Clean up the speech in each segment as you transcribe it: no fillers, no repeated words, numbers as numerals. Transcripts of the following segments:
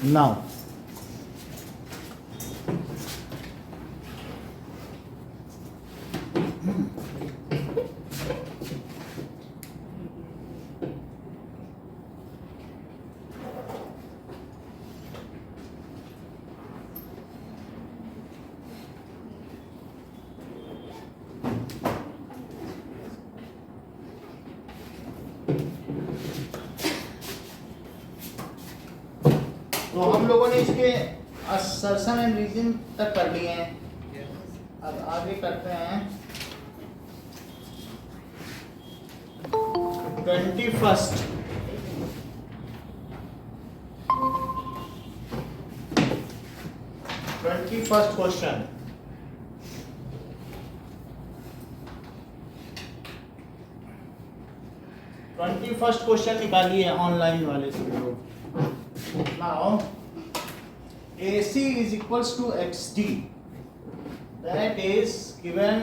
Now तो हम लोगों ने इसके असर्शन एंड रीजन तक कर लिए हैं। अब आगे करते हैं 21st क्वेश्चन। फर्स्ट क्वेश्चन निकालिए ऑनलाइन वाले सभी लोग। Now AC is equals to XD, that is given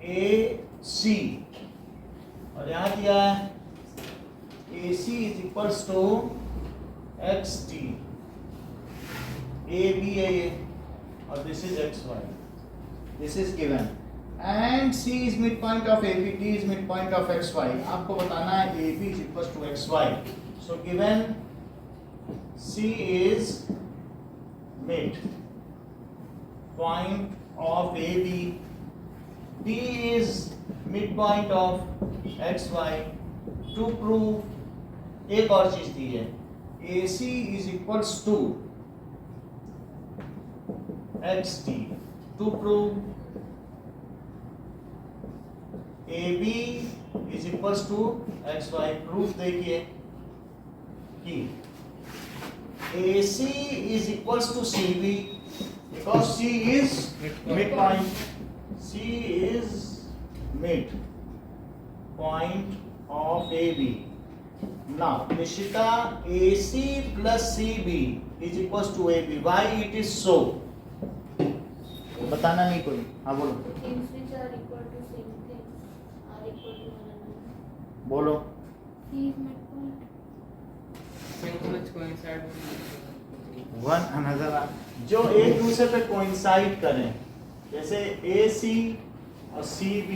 AC और यहाँ दिया है AC is equals to XD, AB है ये और this is XY, this is given and C is midpoint of AB, D is midpoint of XY। आपको बताना है AB is equals to XY, so given C is mid point of AB, D is midpoint of XY। To prove एक और चीज दी है AC is equals to XD। To prove AB is equals to XY, proof देखिए कि AC is equals to CB because C is midpoint. C is midpoint of AB. Now, Nishita, AC plus CB is equals to AB. Why it is so? बताना नहीं कोई। हाँ बोलो। Things which are equal to same things are equal to one another. बोलो। C is midpoint. Things which coincide one another, जो एक दूसरे पे कोइंसाइड करें, जैसे AC और CB,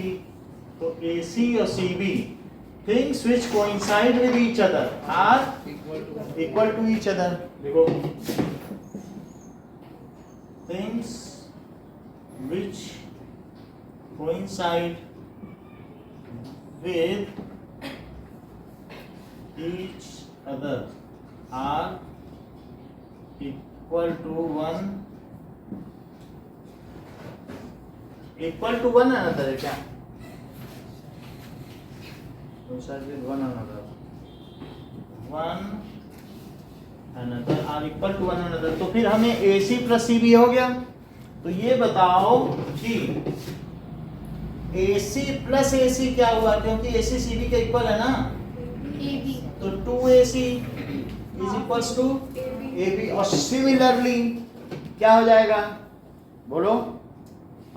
तो AC और CB things which coincide with each other are equal to each other. देखो things which coincide with each other are equal to one another है क्या? coincide with one another are equal to one another। तो फिर हमें AC plus CB हो गया। तो ये बताओ कि AC plus AC क्या हुआ, क्योंकि AC CB के इक्वल है ना, AB तो 2AC is equals to AB। और सिमिलरली क्या हो जाएगा बोलो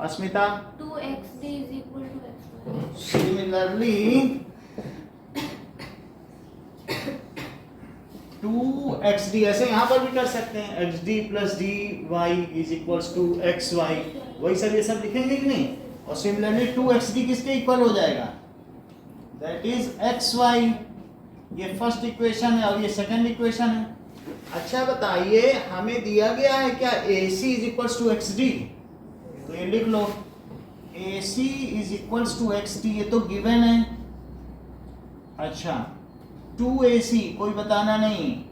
अस्मिता? 2XD is equal to XY. Similarly 2XD ऐसे यहाँ पर भी कर सकते हैं, XD plus DY is equals to XY। वही सब ये सब लिखेंगे कि नहीं? और सिमिलरली 2XD किसके इक्वल हो जाएगा? That is XY। ये फर्स्ट इक्वेशन है और ये सेकंड इक्वेशन है। अच्छा बताइए, हमें दिया गया है क्या AC is equals to XD? तो ये लिख लो AC is equals to XD, ये तो गिवन है। अच्छा 2AC कोई बताना नहीं,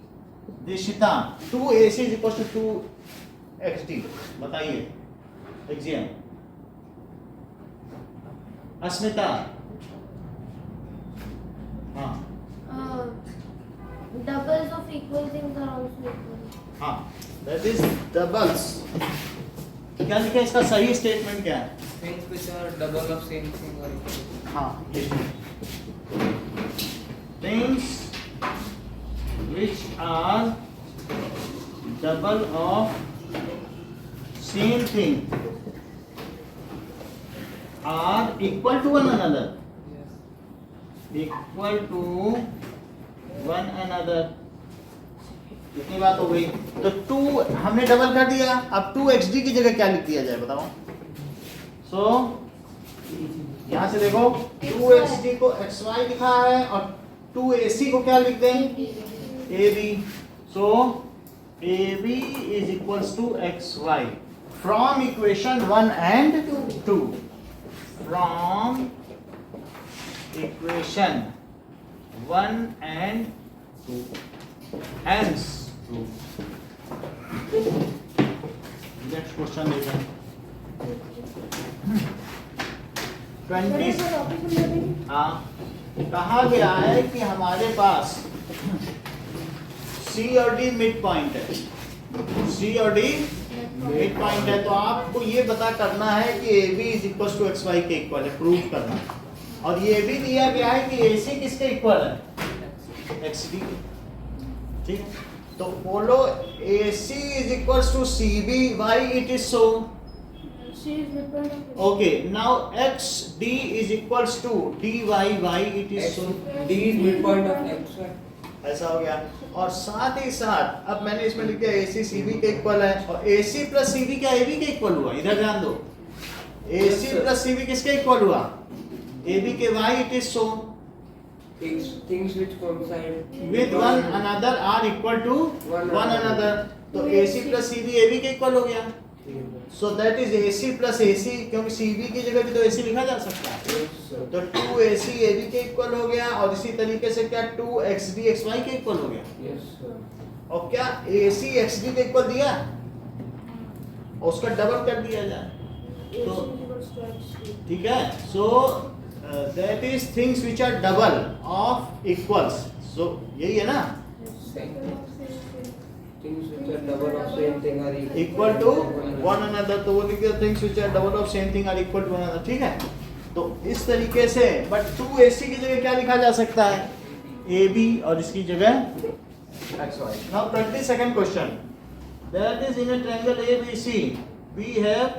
Dishita 2AC is equals to 2XD बताइए एग्जाम। अस्मिता हाँ Doubles of equal things are also equal. हाँ दैट इज डबल्स। क्या लिखा है इसका सही स्टेटमेंट क्या है? things which are double of same thing or equal. हाँ things which are double of same thing are equal to one another. Yes. Equal to one another। इतनी बात हो गई। तो 2 हमने डबल कर दिया, अब 2xd की जगह क्या लिख दिया जाए बताओ। सो यहाँ से देखो 2xd को xy लिखा है और 2ac को क्या लिख दें ab। So ab is equals to xy from equation 1 and 2। From equation 1 and 2 hence 2। Next question देखें 20। हाँ कहा गया है कि हमारे पास C और D मिड पॉइंट है, C और D मिड पॉइंट है, तो आपको ये पता करना है कि AB is equal to XY के इक्वल है, प्रूव करना है। और ये भी दिया गया है कि AC किसके इक्वल है XD। ठीक है, तो बोलो AC is equal to CB, why it is so? Okay, now XD is equals to DY, why it is so? D is midpoint of XY. ऐसा हो गया। और साथ ही साथ अब मैंने इसमें लिख दिया AC CB के इक्वल है, और AC प्लस CB क्या AB के इक्वल हुआ? इधर ध्यान दो, AC प्लस CB किसके इक्वल हुआ? AB के why it is so? Things which coincide With one another are equal to one another, तो AC प्लस CB AB के इक्वल हो गया। So that is AC plus AC, क्योंकि CB की जगह भी तो AC लिखा जा सकता है, तो 2AC AB के इक्वल हो गया। और इसी तरीके से क्या 2XD XY के इक्वल हो गया। और क्या AC XD के इक्वल दिया और उसका डबल कर दिया जाए तो ठीक है। So that is things which are double of equals. So यही है ना, things which are double of same thing are equal to one another, तो वो लिख दिया things which are double of same thing are equal to one another. ठीक है, तो इस तरीके से, बट 2AC की जगह क्या लिखा जा सकता है AB, और इसकी जगह XY। Now 22nd question, that is in a triangle ABC we have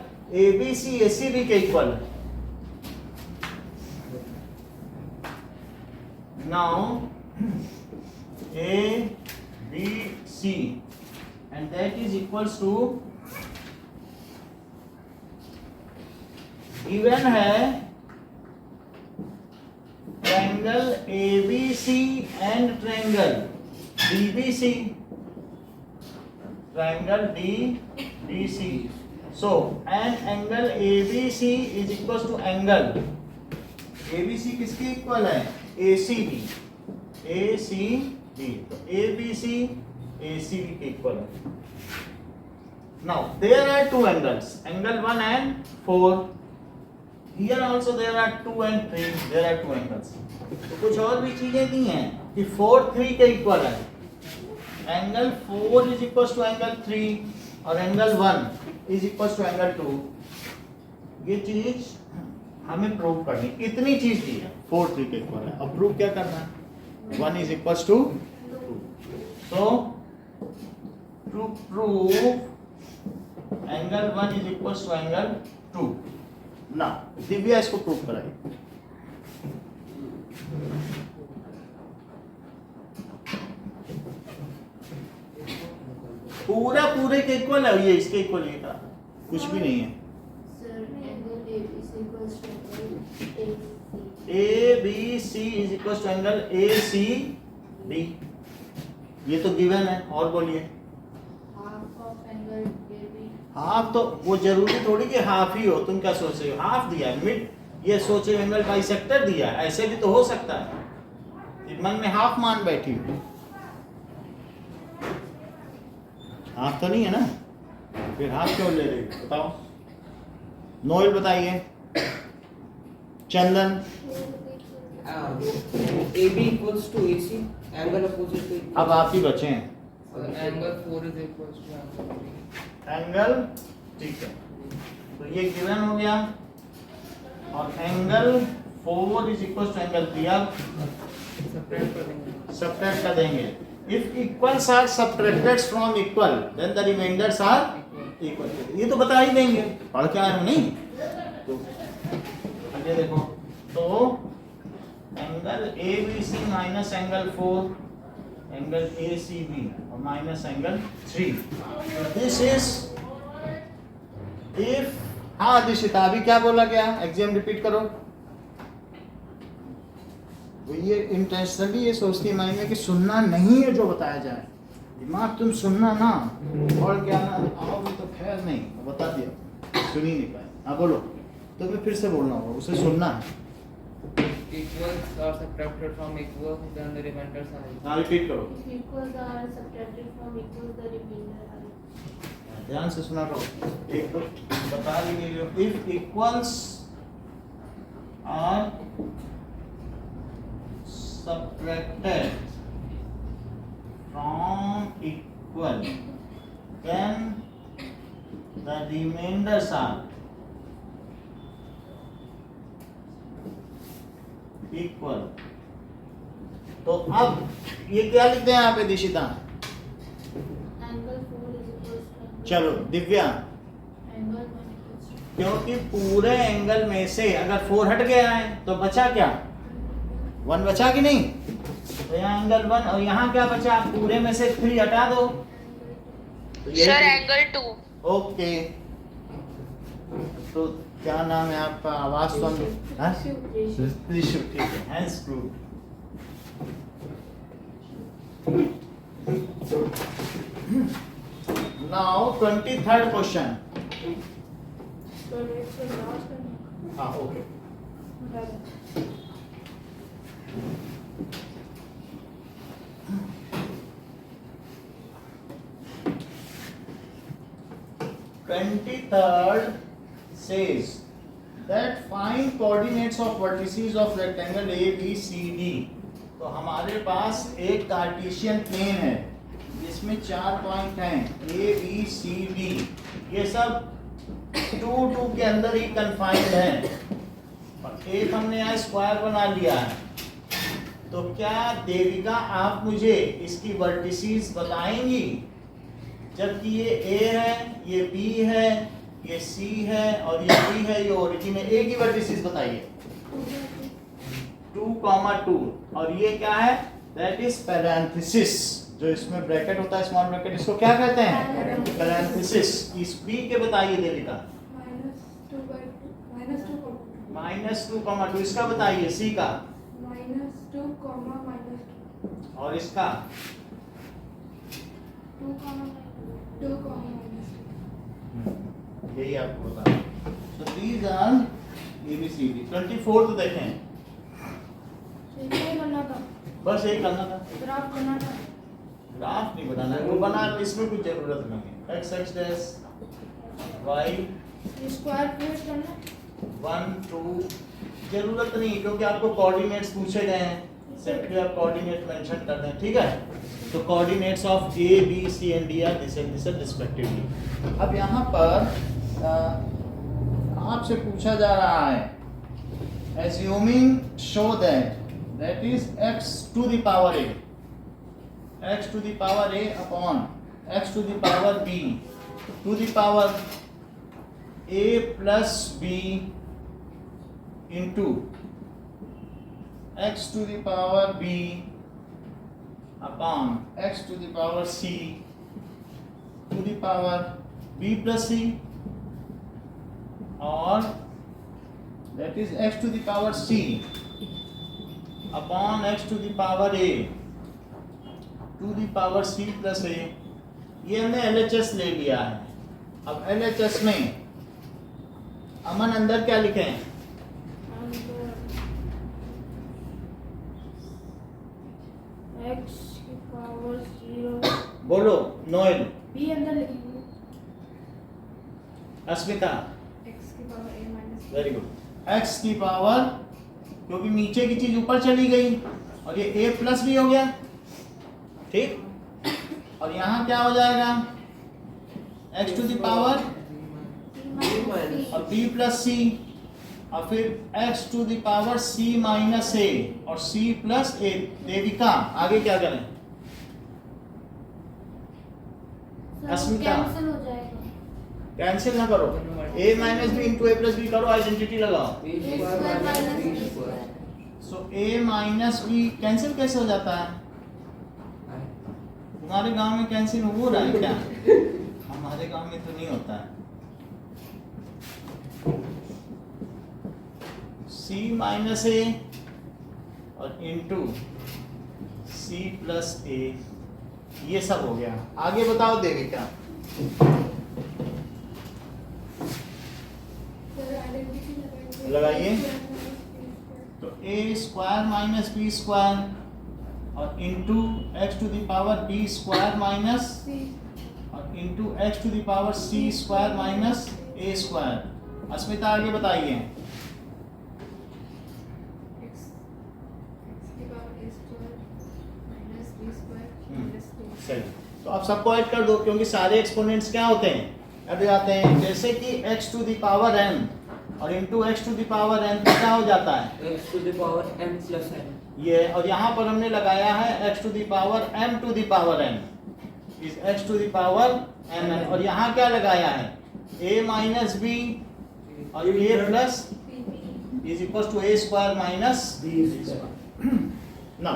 ABC ACB के equal. Now ABC and that is equals to, given है triangle ABC and triangle DBC, triangle DBC। So an angle ABC is equals to angle ABC किसके equal है ACB, ACB, तो ABC ACB के equal है। Now there are two angles, angle 1 and 4. Here also there are 2 and 3, there are two angles। तो कुछ और भी चीजें दी हैं कि 4 3 के इक्वल है, angle 4 is equal to angle 3 और angle 1 is equal to angle 2। ये चीज हमें प्रूव करनी, इतनी चीज दी है 4 3 के इक्वल है। अब प्रूव क्या करना है, 1 is equal to 2। So to prove angle 1 is equal to angle 2। ना दिव्या इसको प्रूव कराई। पूरा पूरे के इक्वल है, ये इसके इक्वल ये था, कुछ भी नहीं है। ABC is equal to angle ACD, ये तो गिवन है। और बोलिए, हाफ तो वो जरूरी थोड़ी कि हाफ ही हो, तुम क्या सोच रहे हो, हाफ दिया है, मिड, ये सोचे एंगल बाइसेक्टर दिया है, ऐसे भी तो हो सकता है, मन में हाफ मान बैठी हो, हाफ तो नहीं है ना, फिर हाफ क्यों ले रही हो बताओ। नोएल बताइए, चंदन। AB equals to AC, angle opposite to अब आप ही बचे हैं, angle 4 is equals to angle 3। Angle ठीक है, तो ये गिवन हो गया, और angle 4 is equal to angle 3 आप सब्ट्रैक्ट कर देंगे। If equals are subtracted from equal then the remainders are equal. ये तो बता ही देंगे, पढ़ के आए हो नहीं तो ये देखो, तो angle ABC minus angle 4 angle ACB और minus angle 3। This is if, हाँ दिशिता अभी क्या बोला गया, एग्जाम रिपीट करो। वो ये इंटेंशनली ये सोचती है माइंड में कि सुनना नहीं है जो बताया जाए, दिमाग तुम सुनना ना, और क्या ना आओगे तो खैर नहीं, बता दिया सुन ही नहीं पाए। हाँ बोलो, तो मैं फिर से बोलना होगा, उसे सुनना है। Equals are subtracted from equals, then the remainders are equal. हाँ रिपीट करो, If equals are subtracted from equals, the remainder are equal. ध्यान से सुना करो। एक तो बता दीजिए, if equals are subtracted from equal, then the remainders are equal। तो अब ये क्या लिखते हैं यहाँ पे Dishita? Angle 4 is equals to angle- चलो दिव्या, Angle 1 equals to क्योंकि पूरे एंगल में से अगर 4 हट गया है तो बचा क्या? 1 बचा कि नहीं? तो यहाँ एंगल 1 और यहाँ क्या बचा? पूरे में से 3 हटा दो तो यही सर एंगल 2। ओके। तो क्या नाम है आपका? आवाज तो हाँ? त्रिशु, ठीक है, hands prove. Now 23rd question. So next one, last one. हाँ okay. Bye. 23rd says that find coordinates of vertices of rectangle ABCD। तो हमारे पास एक कार्टेशियन प्लेन है जिसमें 4 पॉइंट हैं ABCD, ये सब 2 के अंदर ही कन्फाइंड है और एक हमने यहाँ स्क्वायर बना लिया है। तो क्या देविका आप मुझे इसकी वर्टिसेस बताएंगी? जबकि ये A है, ये B है, ये C है और ये D है, ये ओरिजिन है। A की वर्टिसेस बताइए। 2, 2 और ये क्या है? That is parenthesis. जो इसमें ब्रैकेट होता है, स्मॉल ब्रैकेट, इसको क्या कहते हैं? पैरेंथेसिस। इस B के बताइए देविका। -2 by 2 -2, -2 इसका बताइए। C का -2, -2 और इसका 2, यही आपको बता। So these are ABCD। 24th देखें, बस एक करना था, ग्राफ करना था। ग्राफ नहीं बनाना है, वो बना लो, इसमें कुछ जरूरत नहीं है। x x dash y square create करना। 1 2 जरूरत नहीं, क्योंकि आपको कोऑर्डिनेट्स पूछे गए हैं, सिंपली आप कोऑर्डिनेट मेंशन कर दें, ठीक है। तो coordinates of A B C and D are this and this respectively. अब यहाँ पर आपसे पूछा जा रहा है, assuming show that is x to the power a, x to the power a upon x to the power b to the power a plus b into x to the power b upon x to the power c to the power b plus c, or that is x to the power c upon x to the power a to the power c plus a। ये हमने LHS ले लिया है। अब LHS में अमन अंदर क्या लिखे हैं? x की पावर 0 बोलो नोएल, b अंदर लिखेंगे। अस्मिता, x की power a minus very good. x की पावर, क्योंकि नीचे की चीज ऊपर चली गई और ये a प्लस भी हो गया, ठीक। और यहाँ क्या हो जाएगा? x टू द पावर और b प्लस c और फिर x to the power c minus a और c प्लस a। देविका आगे क्या करें? अस्मिता, कैंसिल हो जाएगा। कैंसिल ना करो, a minus b into a plus b करो, आइडेंटिटी लगाओ। B square minus B square। So a minus b cancel कैसे हो जाता है? तुम्हारे गांव में कैंसिल हो रहा है क्या? हमारे गांव में तो नहीं होता है। c माइनस ए और इंटू c प्लस ए, ये सब हो गया। आगे बताओ देगी क्या? लगाइए। तो a square minus b square और into x to the power b square minus और into x to the power c square minus a square. Asmita आगे बताइए। सही, तो आप सबको ऐड कर दो क्योंकि सारे एक्सपोनेंट्स क्या होते हैं, ऐड जाते हैं। जैसे कि x to the power n और into x to the power n तो क्या हो जाता है x to the power m plus n। ये, और यहाँ पर हमने लगाया है x to the power m to the power n is x to the power mn, और यहाँ क्या लगाया है a माइनस बी और a plus is equal to a square minus b square. ना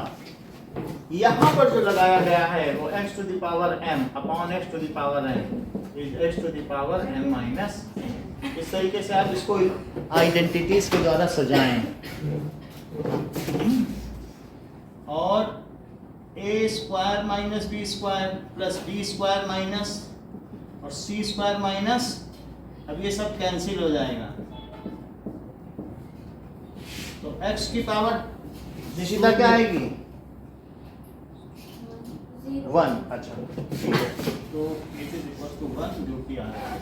यहाँ पर जो लगाया गया है वो x to the power m upon x to the power n is x to the power m minus. इस तरीके से आप इसको आइडेंटिटीज के द्वारा सजाएं। और a square minus b square plus b square minus और सी स्क्वायर माइनस, अब ये सब कैंसिल हो जाएगा। तो x की पावर निशिता क्या आएगी 1। अच्छा, तो इट इज इक्वल टू 1 जो कि आ रहा है,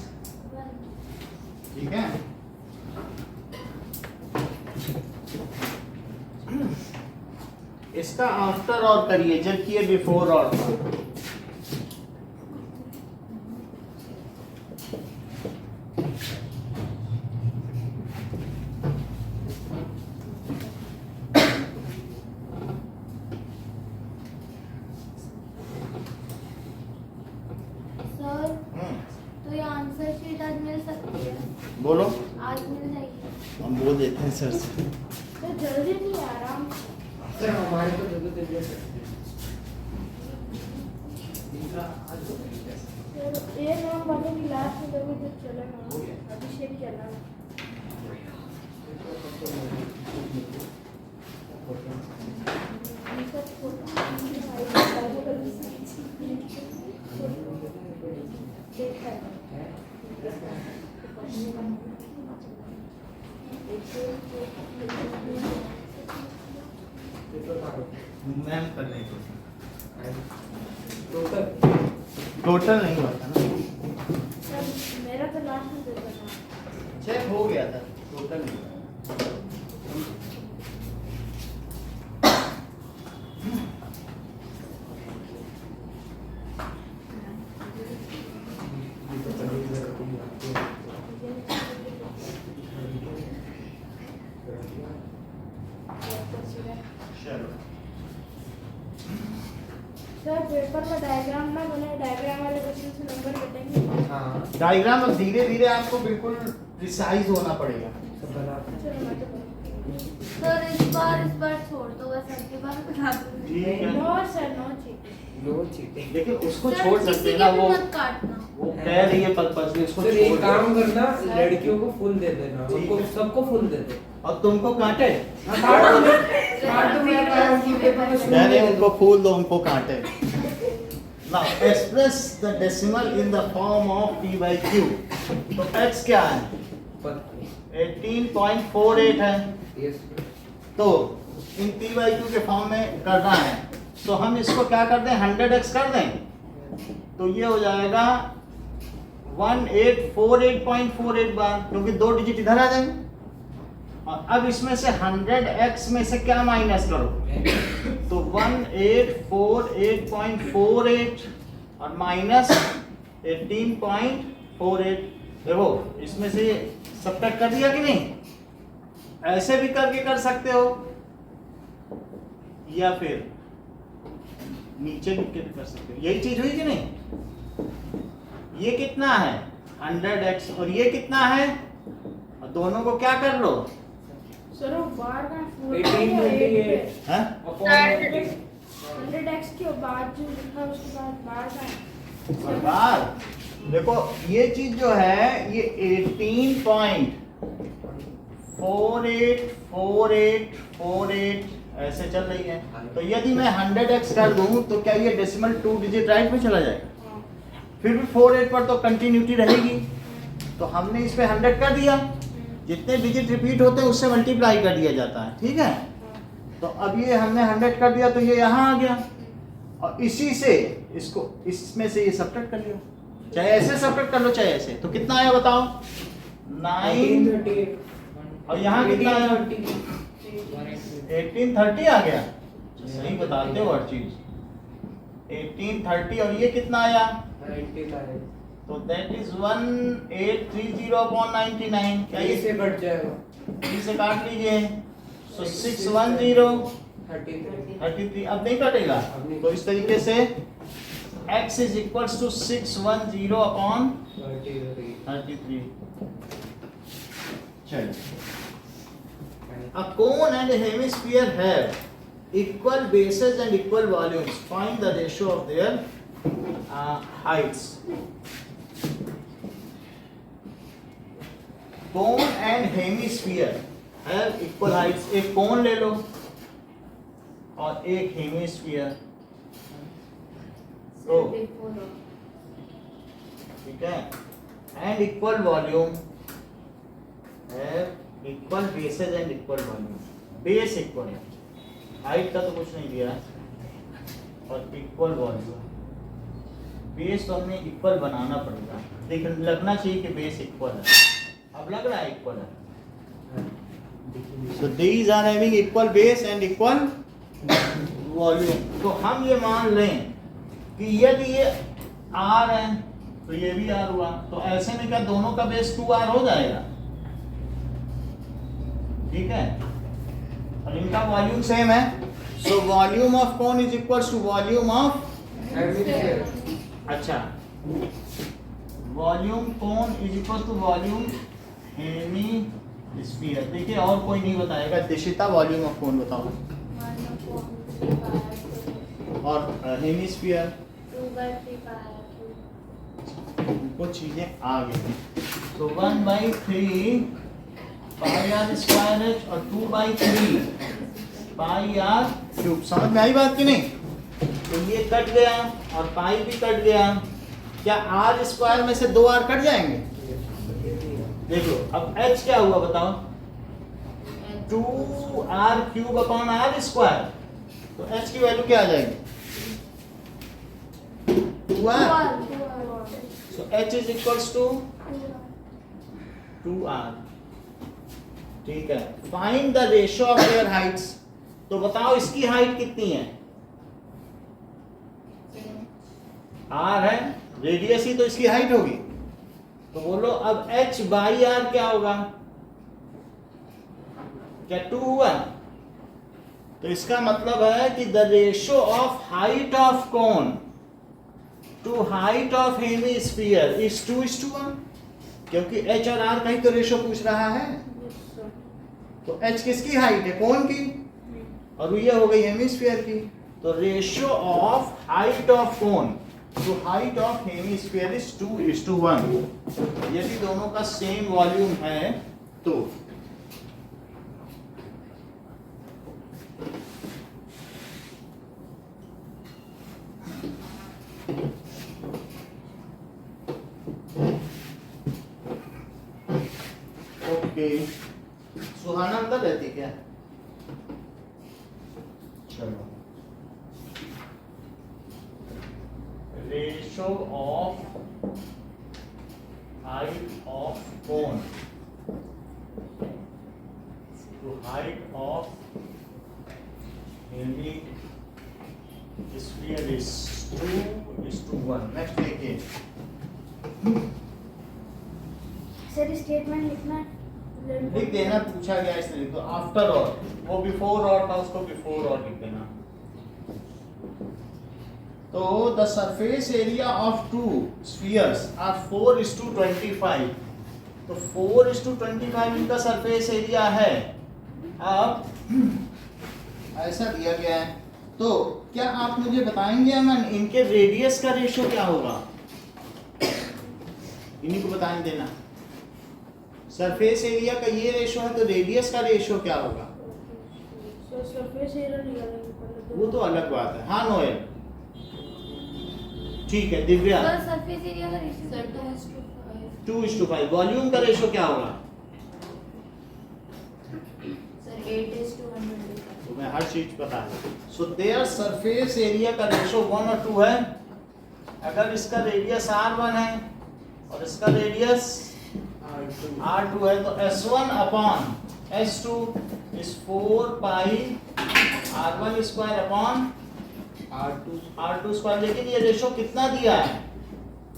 ठीक है। इसका आफ्टर और करिए जबकि ये बिफोर और था। तो ये आंसर शीट आज मिल सकती है? बोलो, आज मिल जाएगी। हम बोल देते हैं सर से। तो जल्दी नहीं, आराम से। सर हमारे को दे दो तो ये नाम वाले की लास्ट में जब जो चलेगा अभिषेक चला मैम कर रही टोटल नहीं हुआ था ना, मेरा तो लास्ट में दे देना। चेक हो गया था, टोटल नहीं हुआ। सर पेपर में डायग्राम ना बने, डायग्राम वाले क्वेश्चन से नंबर कटेंगे। हाँ डायग्राम अब धीरे धीरे आपको बिल्कुल प्रिसाइज होना पड़ेगा। चलो मैं तो सर इस बार छोड़ दो, बस अगली बार बता दूंगी। ठीक है। No sir, no cheating. लो चीटिंग। देखिए उसको सर, छोड़ किसी सकते हैं के ना, भी वो मत काटना। वो कह रही है पर्पस उसको सर छोड़ एक दो। काम करना, लड़कियों को फुल दे देना, ठीक उनको है। सबको फुल दे दो। और तुमको काटे, काट दो, मैं काम की पेपर में नहीं नहीं उनको फूल दो, उनको काटे। Now express the decimal in the form of p by q। तो x क्या है 18.48 है, यस तो इन p by q के फॉर्म में करना है। तो हम इसको क्या कर दें 100x कर दें, तो ये हो जाएगा 1848.48 बार, क्योंकि 2 डिजिट इधर आ जाएंगे। और अब इसमें से 100x में से क्या माइनस करो, तो 1848.48 और माइनस 18.48। देखो इसमें से सब्ट्रैक्ट कर दिया कि नहीं, ऐसे भी करके कर सकते हो या फिर नीचे लिख के भी कर सकते हो। यही चीज हुई कि नहीं, ये कितना है 100x और ये कितना है, और दोनों को क्या कर लो सर वो बार का 1828 हैं? अपॉन 100x के बाद जो लिखा उसके बाद बार का और बार देखो ये चीज जो है ये 18.484848 ऐसे चल रही है। तो यदि मैं 100x कर दूं तो क्या ये डेसिमल 2 डिजिट राइट में चला जाएगा? फिर भी 48 पर तो कंटिन्यूटी रहेगी। तो हमने इस पे 100 कर दिया, जितने डिजिट रिपीट होते हैं उससे मल्टीप्लाई कर दिया जाता है, ठीक है। तो अब ये हमने 100 कर दिया तो ये यहाँ आ गया, और इसी से इसको इसमें से ये सब्ट्रैक्ट कर लियो, चाहे ऐसे सब्ट्रैक्ट कर लो चाहे ऐसे। तो कितना आया बताओ? 9 और यहाँ कितना आया? 1830 आ गया। सही बताते हो हर चीज। 1830 और ये कितना आया? तो दैट इज 1830/99। क्या ये से कट जाएगा? 3 से काट लीजिए, so 610 अब नहीं कटेगा। तो इस तरीके से x is equals to 610/33। चलिए, a cone and a hemisphere have equal bases and equal volumes. Find the ratio of their heights. Cone and hemisphere have equal heights. एक कोन ले लो और एक हेमिस्फीयर, तो ठीक है, and equal volume have equal bases and equal volume. Base equal है, height का तो कुछ नहीं दिया, और इक्वल वॉल्यूम। बेस तो हमें इक्वल बनाना पड़ेगा, लेकिन लगना चाहिए कि बेस इक्वल है। अब लग रहा है इक्वल है। So these are having equal base and equal volume. तो हम ये मान लें कि यदि ये R है तो ये भी R हुआ, तो ऐसे में क्या दोनों का बेस 2R हो जाएगा? ठीक है, और इनका वॉल्यूम सेम है। So volume of cone is equals to volume of, अच्छा, volume cone is equals to volume hemisphere. देखिए और कोई नहीं बताएगा। दिशिता वॉल्यूम ऑफ कोन बताओ, और हेमिस्फीयर कुछ चीजें आ गई। तो 1/3 पाई आर स्क्वायर एच और 2/3 पाई आर क्यूब। समझ में आई बात कि नहीं? तो ये कट गया और पाई भी कट गया। क्या आर स्क्वायर में से 2 आर कट जाएंगे? देखो अब h क्या हुआ बताओ? 2r³/r²। तो h की वैल्यू क्या आ जाएगी? 2r। So h is equals to 2r। ठीक है, find the ratio of their Heights. तो बताओ इसकी हाइट कितनी है? r है, रेडियस ही तो इसकी हाइट होगी। तो बोलो अब h/r क्या होगा? क्या 2 हुआ? तो इसका मतलब है कि the ratio of height of cone to height of hemisphere is 2:1, क्योंकि h और r का ही तो रेशियो पूछ रहा है। तो h किसकी हाइट है? कोन की, और ये हो गई हेमिस्फीयर की। तो रेशियो ऑफ हाइट ऑफ कोन तो हाइट ऑफ हेमिस्फीयर इज 2:1। यदि दोनों का सेम वॉल्यूम है तो ओके। सुहाना अंदर रहती क्या? चलो, ratio of height of cone to height of hemisphere is 2:1। Next देखिए, सर स्टेटमेंट लिखना है, लिख देना, पूछा गया इसलिए लिख दो। आफ्टर ऑल, वो बिफोर और था उसको बिफोर और लिख देना। तो the surface area of 2 spheres are 4:25। तो 4:25 इनका सरफेस एरिया है। अब ऐसा दिया गया है, तो क्या आप मुझे बताएंगे अमन इनके रेडियस का रेशियो क्या होगा? इन्हीं को बताएं देना। सरफेस एरिया का ये रेशियो है तो रेडियस का रेशियो क्या होगा? सरफेस एरिया निकालेंगे पहले। वो तो अलग बात है। हाँ नोएल, ठीक है। दिव्या, सरफेस एरिया का रेशियो सर 2:5। वॉल्यूम का रेशियो क्या होगा? सर 8:100। तुम्हें हर चीज पता है। सो देयर सरफेस एरिया का रेशियो 1 और 2 है। अगर इसका रेडियस r1 है और इसका रेडियस r2 है तो s1 upon s2 is 4 pi r1 square upon r2 square. लेकिन ये रेशियो कितना दिया है?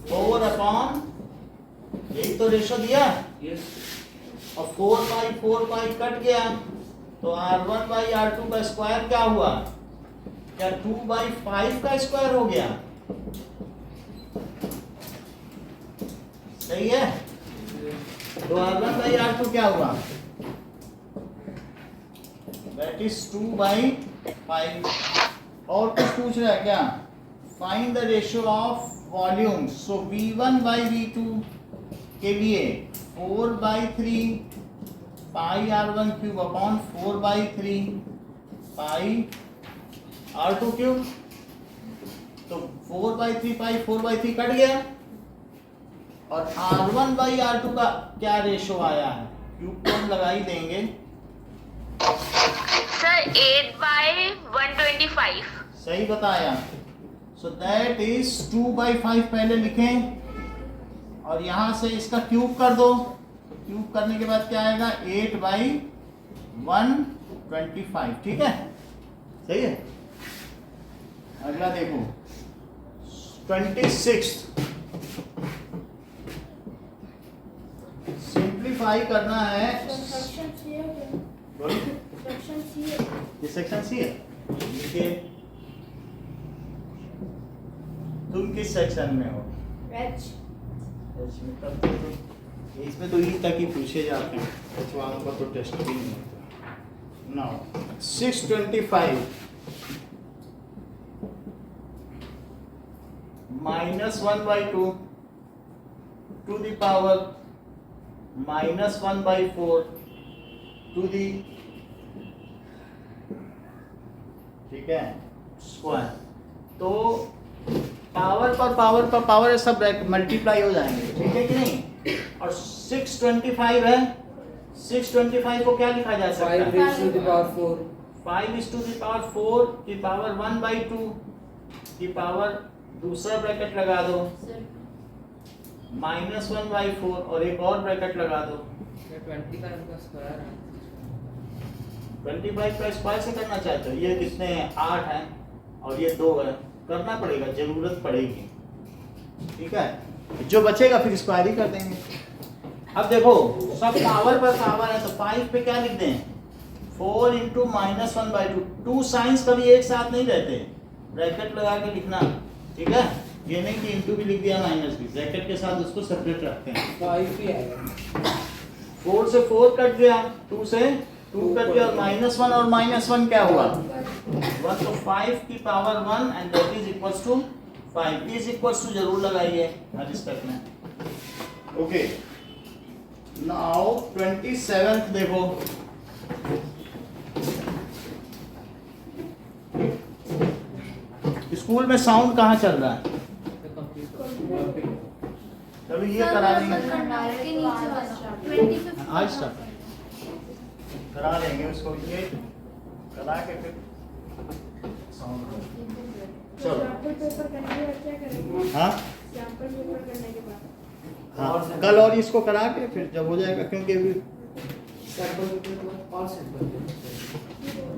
4 अपॉन, यही तो रेशियो दिया है। Yes. और 4 पाई कट गया तो r1 बाई r2 का स्क्वायर क्या हुआ? क्या 2/5 का स्क्वायर हो गया? सही है। तो r1 बाई r2 क्या हुआ? That is 2/5। और कुछ पूछ रहा है क्या? Find the ratio of volume. So v1 by v2 के लिए 4/3 पाई r1 क्यूब अपॉन 4/3 पाई r2 क्यूब। तो 4/3 पाई 4/3 कट गया और r1 बाई r2 का क्या रेशियो आया है? क्यूब को हम लगा ही देंगे। सर 8/125। सही बताया। सो दैट इज 2/5 पहले लिखें और यहां से इसका क्यूब कर दो। तो क्यूब करने के बाद क्या आएगा? 8/125। ठीक है, सही है। अगला देखो 26। सिंप्लीफाई करना है। सेक्शन सी है क्या? बोलिए, सेक्शन सी है। ये सेक्शन सी है। देखिए तुम किस सेक्शन में हो? एच। तब तो इसमें तो ई तक ही पूछे जाते हैं, एच वालों का तो टेस्ट भी नहीं होता। Now 625 -1/2 to the power -1/4 to the, ठीक है, स्क्वायर। तो पावर पर पावर सब मल्टीप्लाई हो जाएंगे, ठीक है कि नहीं? और 625 है। 625 को क्या लिखा जा सकता है? 5 5 to the power 4 की पावर 1/2 की पावर, दूसरा ब्रैकेट लगा दो, -1/4 और एक और ब्रैकेट लगा दो। 25 का स्क्वायर है। 25 का स्क्वायर से करना चाहते हो? ये कितने हैं? 8 हैं और ये 2 है। करना पड़ेगा, जरूरत पड़ेगी, ठीक है। जो बचेगा फिर स्क्वायर ही कर देंगे। अब देखो सब पावर पर पावर है तो 5 पे क्या लिख दें? 4 into -1/2। 2 साइंस कभी एक साथ नहीं रहते, ब्रैकेट लगा के लिखना, ठीक है। ये नहीं कि इंटू भी लिख दिया माइनस भी, ब्रैकेट के साथ उसको सेपरेट रखते हैं। 5 ही आएगा। 4 से 4 कट गया, 2 से 2 कट गया, -1 और -1 क्या हुआ? 1। तो 5 की power 1 and that is equals to 5 is equals to जरूर लगाइए हर स्टेप में। ओके, नाउ 27th देखो। स्कूल में साउंड कहाँ चल रहा है? तभी ये करा लेंगे, के नीचे वाला 25 आज तक करा लेंगे उसको, ये करा के फिर साउंड। चलो सैंपल पेपर करने के बाद क्या करेंगे? हाँ सैंपल पेपर करने के बाद हाँ, कल और इसको करा के फिर जब हो जाएगा, क्योंकि अभी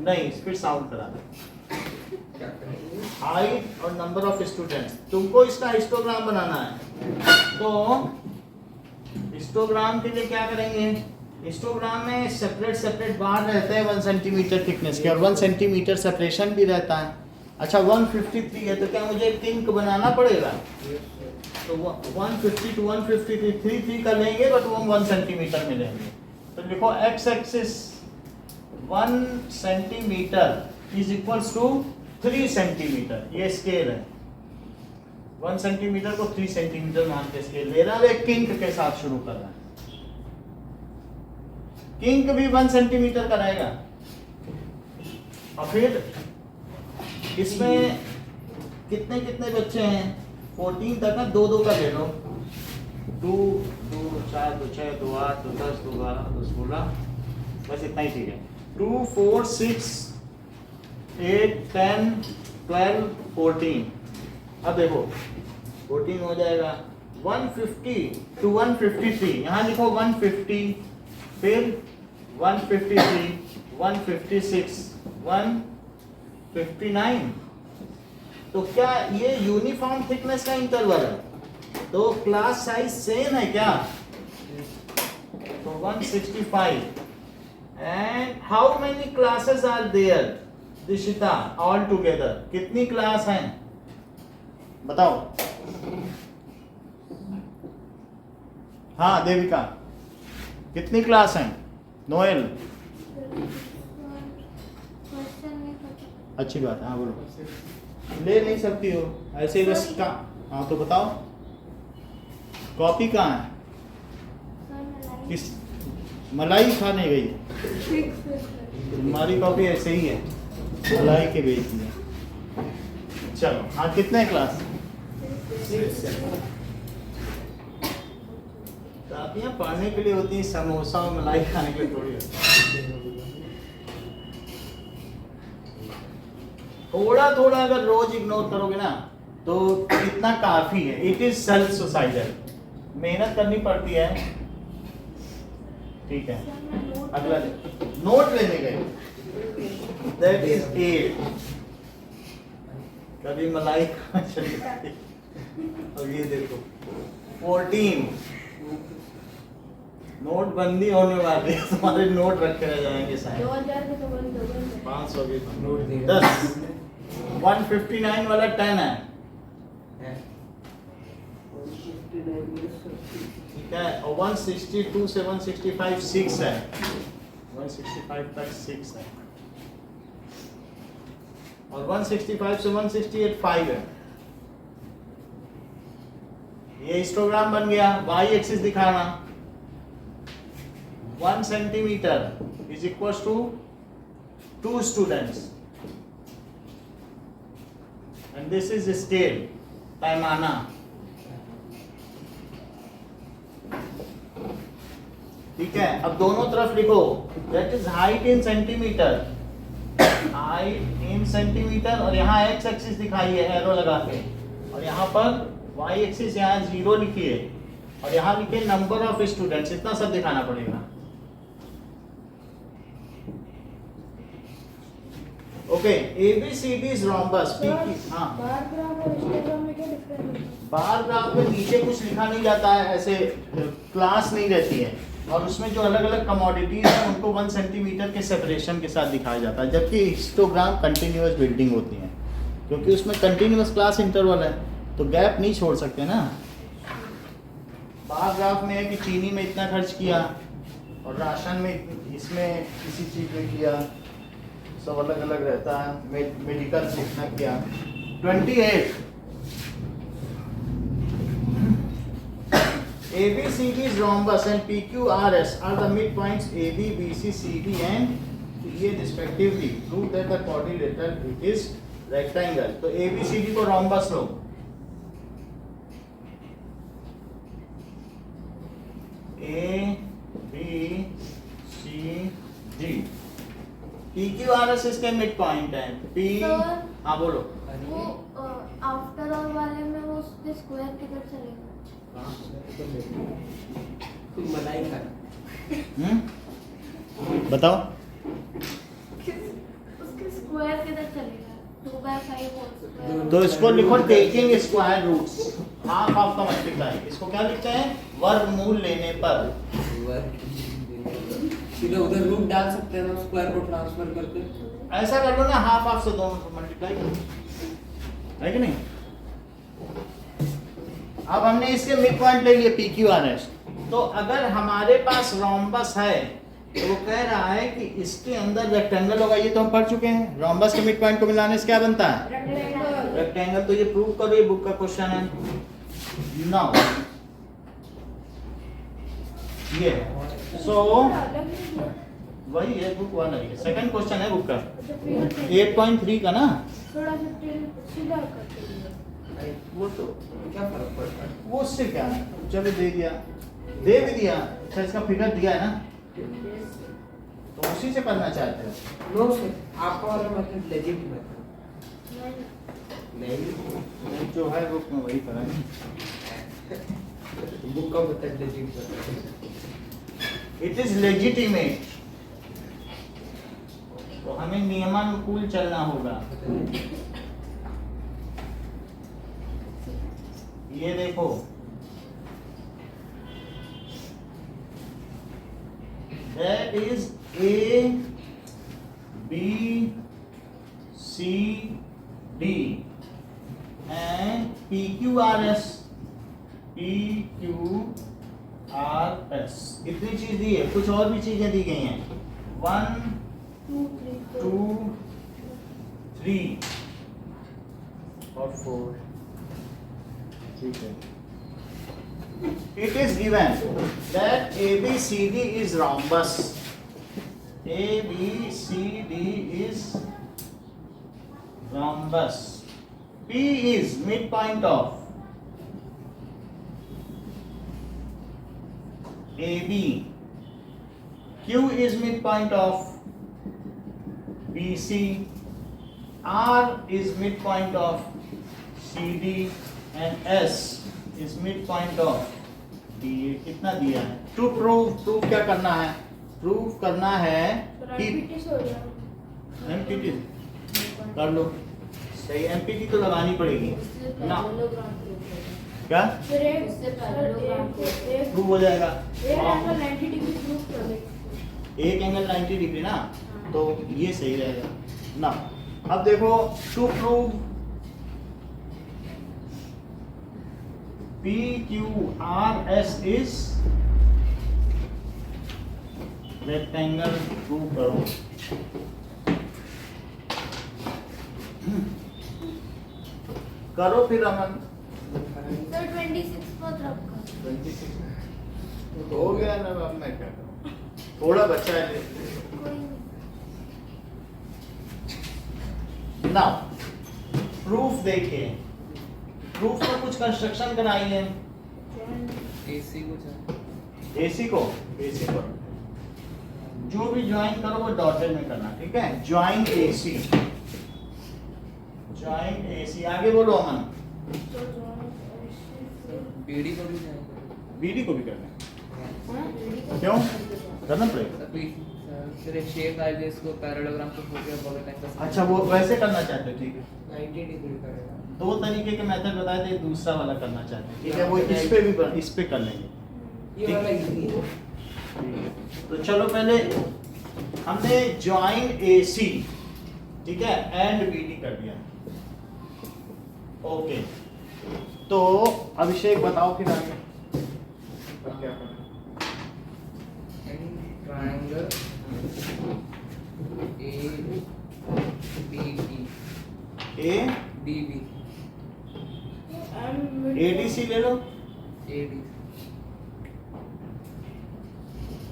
नहीं फिर साउंड करा दे। हाइट और नंबर ऑफ स्टूडेंट्स, तुमको इसका हिस्टोग्राम बनाना है। तो हिस्टोग्राम के लिए क्या करेंगे? हिस्टोग्राम में सेपरेट बार रहते हैं 1 सेंटीमीटर थिकनेस के और 1 सेंटीमीटर सेपरेशन भी रहता है। अच्छा 153 है तो क्या मुझे एक तिंक बनाना पड़ेगा? तो 150 to 153 3 कर लेंगे बट वो 1 सेंटीमीटर में लेंगे। तो लिखो x axis 1 centimetre is equals to 3 centimetre, ये स्केल है। 1 सेंटीमीटर को 3 सेंटीमीटर मान के स्केल ले रहा है। एक किंक के साथ शुरू कर रहा है। किंक भी 1 सेंटीमीटर का रहेगा। और फिर इसमें कितने कितने बच्चे हैं? 14 तक ना, 2 2 का ले लो। 2 2 4 2 6 2 8 2 10 2 12 2 16, बस इतना ही ठीक है। 2 4 6 8 10 12 14। अब देखो 14 हो जाएगा। 150 to 153, यहाँ लिखो 150, फिर 153 156 159। तो क्या ये यूनिफॉर्म थिकनेस का इंटरवल है? तो क्लास साइज सेम है क्या? तो 165। And how many classes are there Dishita all together? कितनी क्लास हैं बताओ। हाँ देविका, कितनी क्लास हैं? नोएल, क्वेश्चन नहीं पता। अच्छी बात है, हाँ बोलो। ले नहीं सकती हो ऐसे ही बस का। हाँ तो बताओ, कॉपी कहाँ है? सर मलाई किस मलाई खाने गई? 6 है। तुम्हारी कॉपी ऐसे ही है, मलाई के भेज दिया। चलो हाँ, कितने क्लास? 6। कापियाँ पढ़ने के लिए होती हैं, समोसा और मलाई खाने के लिए थोड़ी होती है। थोड़ा थोड़ा अगर रोज इग्नोर करोगे ना तो इतना काफी है। इट इज सेल्फ सुसाइडल, मेहनत करनी पड़ती है। ठीक है, अगला नोट लेने गए, दैट इज 8। कभी मलाई खाना चली जाती। अब ये देखो 14। नोटबंदी होने वाली है, तुम्हारे नोट रखे रह जाएंगे शायद। 2000 के तो बंद हो गए। 500 के नोट दे 10। 159 वाला 10 है, ठीक है। और 162 से 165 6 है। 165 तक 6 है। और 165 से 168 5 है। ये हिस्टोग्राम बन गया। y एक्सिस दिखाना। 1 centimetre is equal to 2 students, and this is scale, पैमाना। ठीक है, अब दोनों तरफ लिखो, that is height in centimetre, height in centimetre. और यहाँ x एक्सिस दिखाइए एरो लगा के, और यहाँ पर y एक्सिस यहाँ 0 लिखिए, और यहाँ लिखिए नंबर ऑफ स्टूडेंट्स। इतना सब दिखाना पड़ेगा। Okay, ABCD is rhombus. हाँ, बार ग्राफ और हिस्टोग्राम में क्या डिफरेंस है? बार ग्राफ में नीचे कुछ लिखा नहीं जाता है, ऐसे क्लास नहीं रहती है, और उसमें जो अलग अलग कमोडिटीज हैं उनको 1 सेंटीमीटर के सेपरेशन के साथ दिखाया जाता है। जबकि हिस्टोग्राम कंटिन्यूअस बिल्डिंग होती है, क्योंकि उसमें कंटिन्यूअस क्लास इंटरवल है, तो गैप नहीं छोड़ सकते ना। बार ग्राफ में है कि चीनी में इतना खर्च किया, और राशन में इसमें किसी चीज़ में किया, सब अलग अलग रहता है। मेडिकल से इतना किया। 28 ABCD is rhombus and PQRS are the midpoints AB, BC, CD and EA respectively. Prove that the quadrilateral it is rectangle. तो ABCD को rhombus low. A B C D। PQRS इसके मिड पॉइंट है। P, Sir, हाँ बोलो। वो after all वाले में वो उसके स्क्वायर किधर चलेगा? मलाई खा। बताओ। उसके स्क्वायर किधर चलेगा? 2/5 होल स्क्वायर। तो इसको लिखो taking square roots, half of का मल्टीप्लाई। इसको क्या लिखते हैं? वर्गमूल लेने पर। सीधा उधर रूट डाल सकते हैं ना, स्क्वायर को ट्रांसफर करके। ऐसा कर लो ना, हाफ ऑफ से दोनों को मल्टीप्लाई करो, है कि नहीं? अब हमने इसके मिड पॉइंट ले लिए PQRS। तो अगर हमारे पास रोम्बस है तो वो कह रहा है कि इसके अंदर रेक्टेंगल होगा, ये तो हम पढ़ चुके हैं। रोम्बस के मिड पॉइंट को मिलाने से क्या बनता है? रेक्टेंगल। तो ये प्रूव करो, ये बुक का क्वेश्चन है। नाउ ये सो वही है, बुक वाला ही है, सेकंड क्वेश्चन है बुक का 8.3 का ना। थोड़ा सा सीधा करते हैं। वो तो क्या फर्क पड़ता है? वो उससे क्या है, चलो दे दिया, दे भी दिया। अच्छा इसका फिगर दिया है ना, तो उसी से करना चाहते हो। नो सर, आपका वाला मेथड लेजिट मेथड नहीं, जो है बुक में वही करेंगे। बुक का method legit method. It is legitimate, तो हमें नियमानुकूल चलना होगा। ये देखो, that is A, B, C, D and PQRS, PQRS इतनी चीज दी है। कुछ और भी चीजें दी गई हैं, 1, 2, 3 और 4। ठीक है। It is given that ABCD is rhombus. ABCD is rhombus. P is midpoint of AB. Q is midpoint of BC. R is midpoint of CD and S is midpoint of DA। कितना दिया है? To prove क्या करना है? Prove करना है कि MPT कर लो। सही, MPT तो लगानी पड़ेगी ना, क्या प्रूव हो जाएगा? एक एंगल 90 डिग्री ना, तो ये सही रहेगा ना। अब देखो, to prove PQRS is rectangle, prove करो। करो फिर अमन। सर 26 पर रखा। 26 हो गया ना, अब मैं क्या करूं, थोड़ा बचा है। नाउ प्रूफ देखिए, प्रूफ में कुछ कंस्ट्रक्शन कराई है। एसी को चाहिए। एसी को जो भी ज्वाइन करो वो डॉटेड में करना, ठीक है। Join AC, join AC. आगे बोलो अमन। बीडी को भी चाहिए। बीडी को भी करना है, क्यों करना पड़ेगा? अभी फिर शेप आएगा, इसको पैरेललोग्राम को हो गया बगल एंगल। अच्छा वो वैसे करना चाहते हो, ठीक है। 90 डिग्री करेगा। दो तरीके के मेथड बताए थे, दूसरा वाला करना चाहते हैं, ठीक है। वो इस पे भी इस पे कर लेंगे। ये वाला इजी है। तो चलो पहले हमने ज्वाइन एसी, ठीक है, एंड बीडी कर दिया। ओके, तो अभिषेक बताओ फिर आगे क्या करना। ट्रायंगल ADB ADC ले लो। AD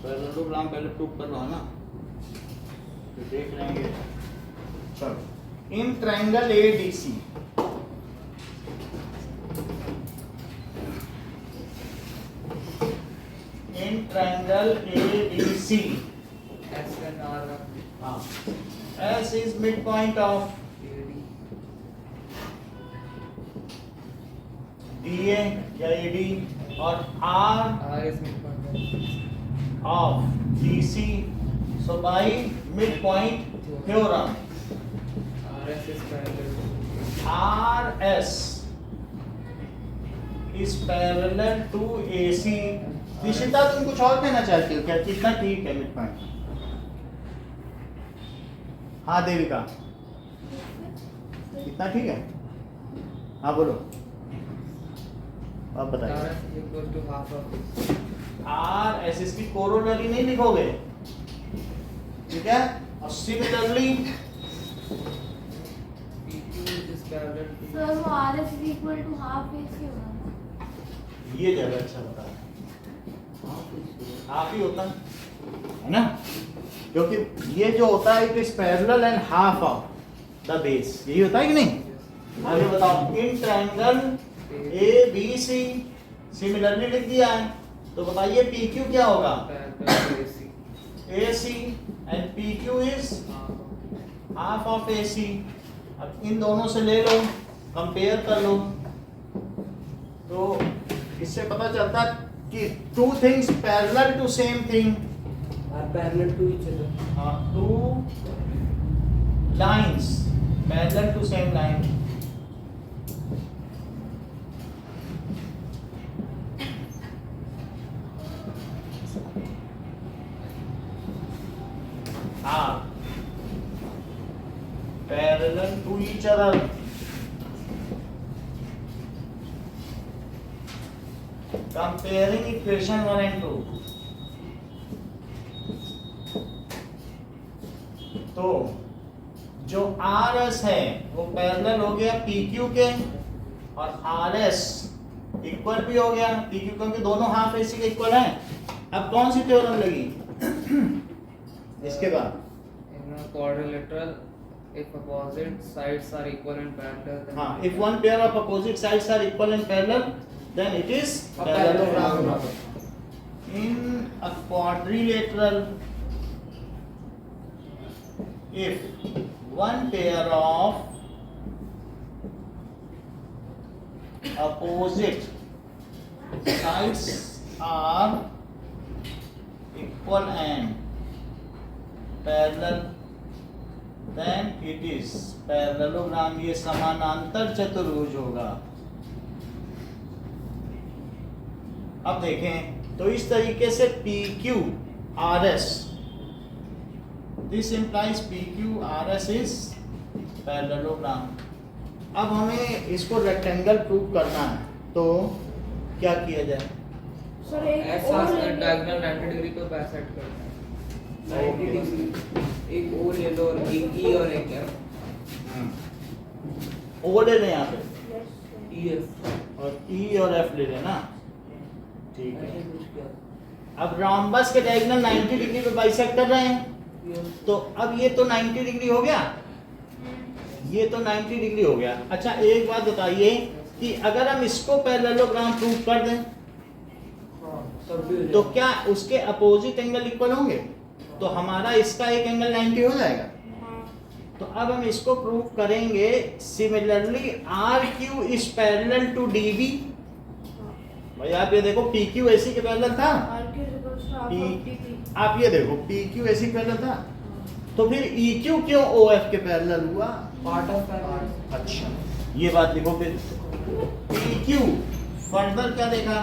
पैरेललोग्राम पहले प्रूव कर लो, है ना, तो देख लेंगे। चलो, in triangle ADC in triangle ABC, S and R S is midpoint of AD DA या AD और R is midpoint of DC. So by midpoint theorem, RS is parallel RS is parallel to AC. Nishita तुम कुछ और कहना चाहती हो क्या? कितना ठीक है मिड पॉइंट? हाँ देविका, कितना ठीक है? हाँ बोलो, आप बताइए। RS is equal to half of this R S S की कोरोनरी नहीं लिखोगे, ठीक है। और similarly PQ is parallel to sir वो RS is equal to half AC होगा ना? ये ज्यादा अच्छा होता है, हाफ ही होता है ना, क्योंकि ये जो होता है it is parallel and half of the base, यही होता है कि नहीं। आगे बताओ, इन ट्रायंगल ABC सिमिलरली लिख दिया है, तो बताइए PQ क्या होगा, parallel to AC. AC and PQ is half of AC। अब इन दोनों से ले लो, कंपेयर कर लो, तो इससे पता चलता है कि two things parallel to same thing, Are parallel to each other. Two lines parallel to same line. Parallel to each other. Comparing equation 1 and 2, तो जो RS है वो पैरेलल हो गया PQ के, और RS इक्वल भी हो गया PQ, क्योंकि दोनों हाफ AC के इक्वल हैं। अब कौन सी थ्योरम लगी इसके बाद? In a quadrilateral, if opposite sides are equal and parallel, then हाँ, if one pair of opposite sides are equal and parallel, then it is a parallelogram. in a quadrilateral, if one pair of opposite sides are equal and parallel, then it is parallelogram। ये समानांतर चतुर्भुज होगा। अब देखें तो इस तरीके से PQ RS, this implies PQ RS is parallelogram। अब हमें इसको रेक्टेंगल प्रूव करना है, तो क्या किया जाए? सर एक ऐसा और ले लो। डायगोनल 90 डिग्री को बाइसेक्ट करता है। 90 डिग्री एक O ले लो और एक E और एक F। O ले लें यहाँ पे, Yes, sir. EF। और E और F ले लेना, ठीक है। अब रॉम्बस के डायगोनल 90 डिग्री पे बाइसेक्ट कर रहे हैं, तो अब ये तो 90 डिग्री हो गया, ये तो 90 डिग्री हो गया। अच्छा एक बात बताइए कि अगर हम इसको पैरेललोग्राम प्रूव कर दें तो क्या उसके अपोजिट एंगल इक्वल होंगे? तो हमारा इसका एक एंगल 90 हो जाएगा। तो अब हम इसको प्रूव करेंगे। Similarly RQ is parallel to DB। भाई आप ये देखो PQ AC के पैरेलल था, RQ is equal to half of DB. आप ये देखो PQ AC के पैरेलल था, तो फिर EQ क्यों OF के पैरेलल हुआ? Part of parallel. अच्छा ये बात देखो फिर, PQ फर्दर क्या देखा,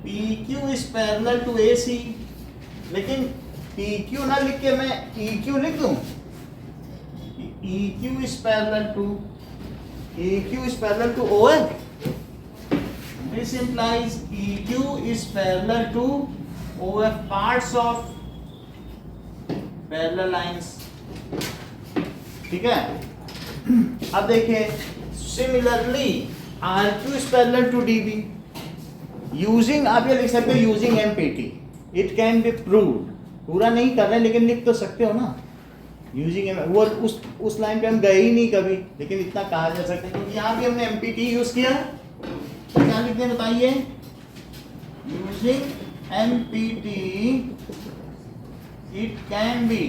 PQ is parallel to AC, लेकिन PQ ना लिख के मैं EQ लिख दूं, EQ is parallel to, EQ is parallel to OF, this implies EQ is parallel to OF, parts of parallel lines, ठीक है। अब देखिए similarly RQ is parallel to DB, using आप ये लिख सकते हो using MPT, it can be proved. पूरा नहीं कर रहे लेकिन लिख तो सकते हो ना, यूजिंग वो उस लाइन पे हम गए ही नहीं कभी, लेकिन इतना कहा जा सकता है क्योंकि यहाँ भी हमने MPT यूज किया। तो क्या लिखते हैं बताइए, using MPT it can be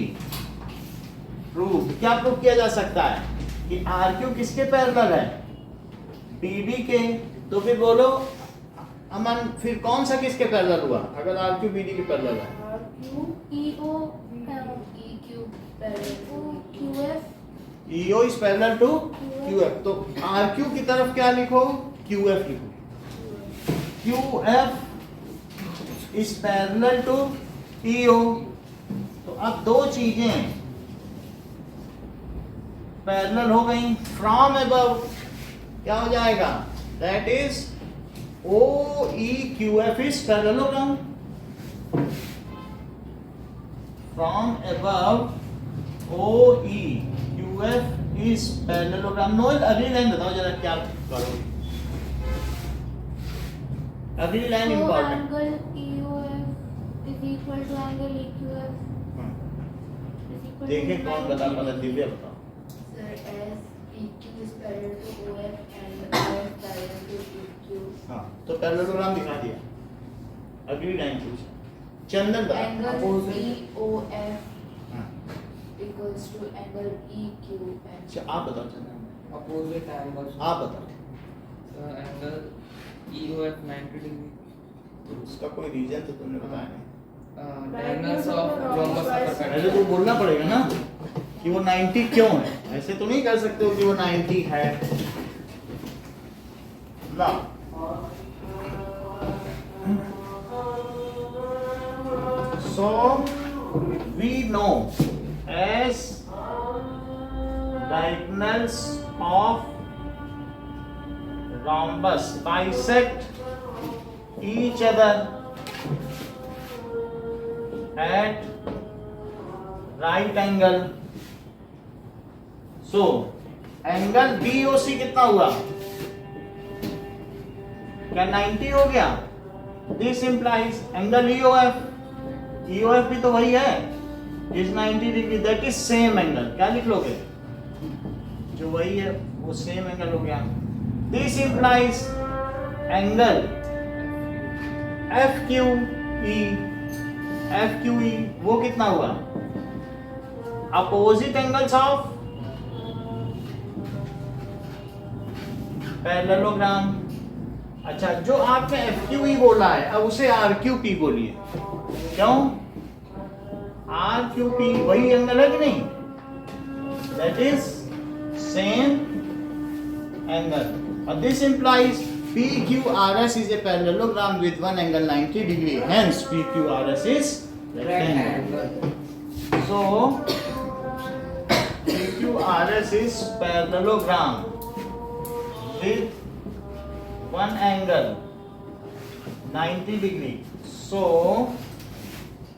prove. क्या प्रूव किया जा सकता है कि RQ किसके पैरेलल है? BD के। तो फिर बोलो अमन, फिर कौन सा किसके पैरेलल हुआ अगर RQ BD के पैरेलल है? RQ EO EQ parallel QF EO is parallel to QF, तो RQ की तरफ क्या लिखो, QF लिखो। QF is parallel to EO। तो अब दो चीजें पैरेलल हो गई। फ्रॉम अबव क्या हो जाएगा, that is OEQF is parallelogram। From above O E Q F is parallelogram. No अगली लाइन बताओ जरा क्या करो। अगली line So important. angle EOF is equal to angle EQF is equal to देखिए कौन बता 90 पता, दिव्या बताओ। Sir, as EQ is parallel to OF and OF parallel to EQ. हाँ तो पैरेललोग्राम दिखा दिया। अगली लाइन पूछ चंदन बता। Angle Opposite. EOF हाँ, equals to angle EQF. अच्छा आप बताओ चंदन। Opposite angles. आप बताओ। Angle EOF 90 degree. उसका कोई रीजन तो तुमने बताया नहीं। Diagonals of rhombus are पहले perpendicular. तो बोलना पड़ेगा ना कि वो 90 क्यों है। ऐसे तो नहीं कर सकते हो कि वो 90 है ना। So we know as diagonals of rhombus bisect each other at right angle. So angle BOC कितना हुआ? क्या 90 हो गया? This implies एंगल EOF भी तो वही है, is 90 degree. That is same angle. क्या लिख लोगे? जो वही है वो सेम एंगल हो गया। दिस implies एंगल FQE वो कितना हुआ? Opposite angles of parallelogram. अच्छा जो आपने FQE बोला है अब उसे RQP बोलिए। क्यों? RQP वही एंगल है कि नहीं? That is same angle. और this implies PQRS is a parallelogram with one angle 90 degree. Hence PQRS is rectangle. Rectangle. So PQRS is parallelogram with one angle 90 degree. So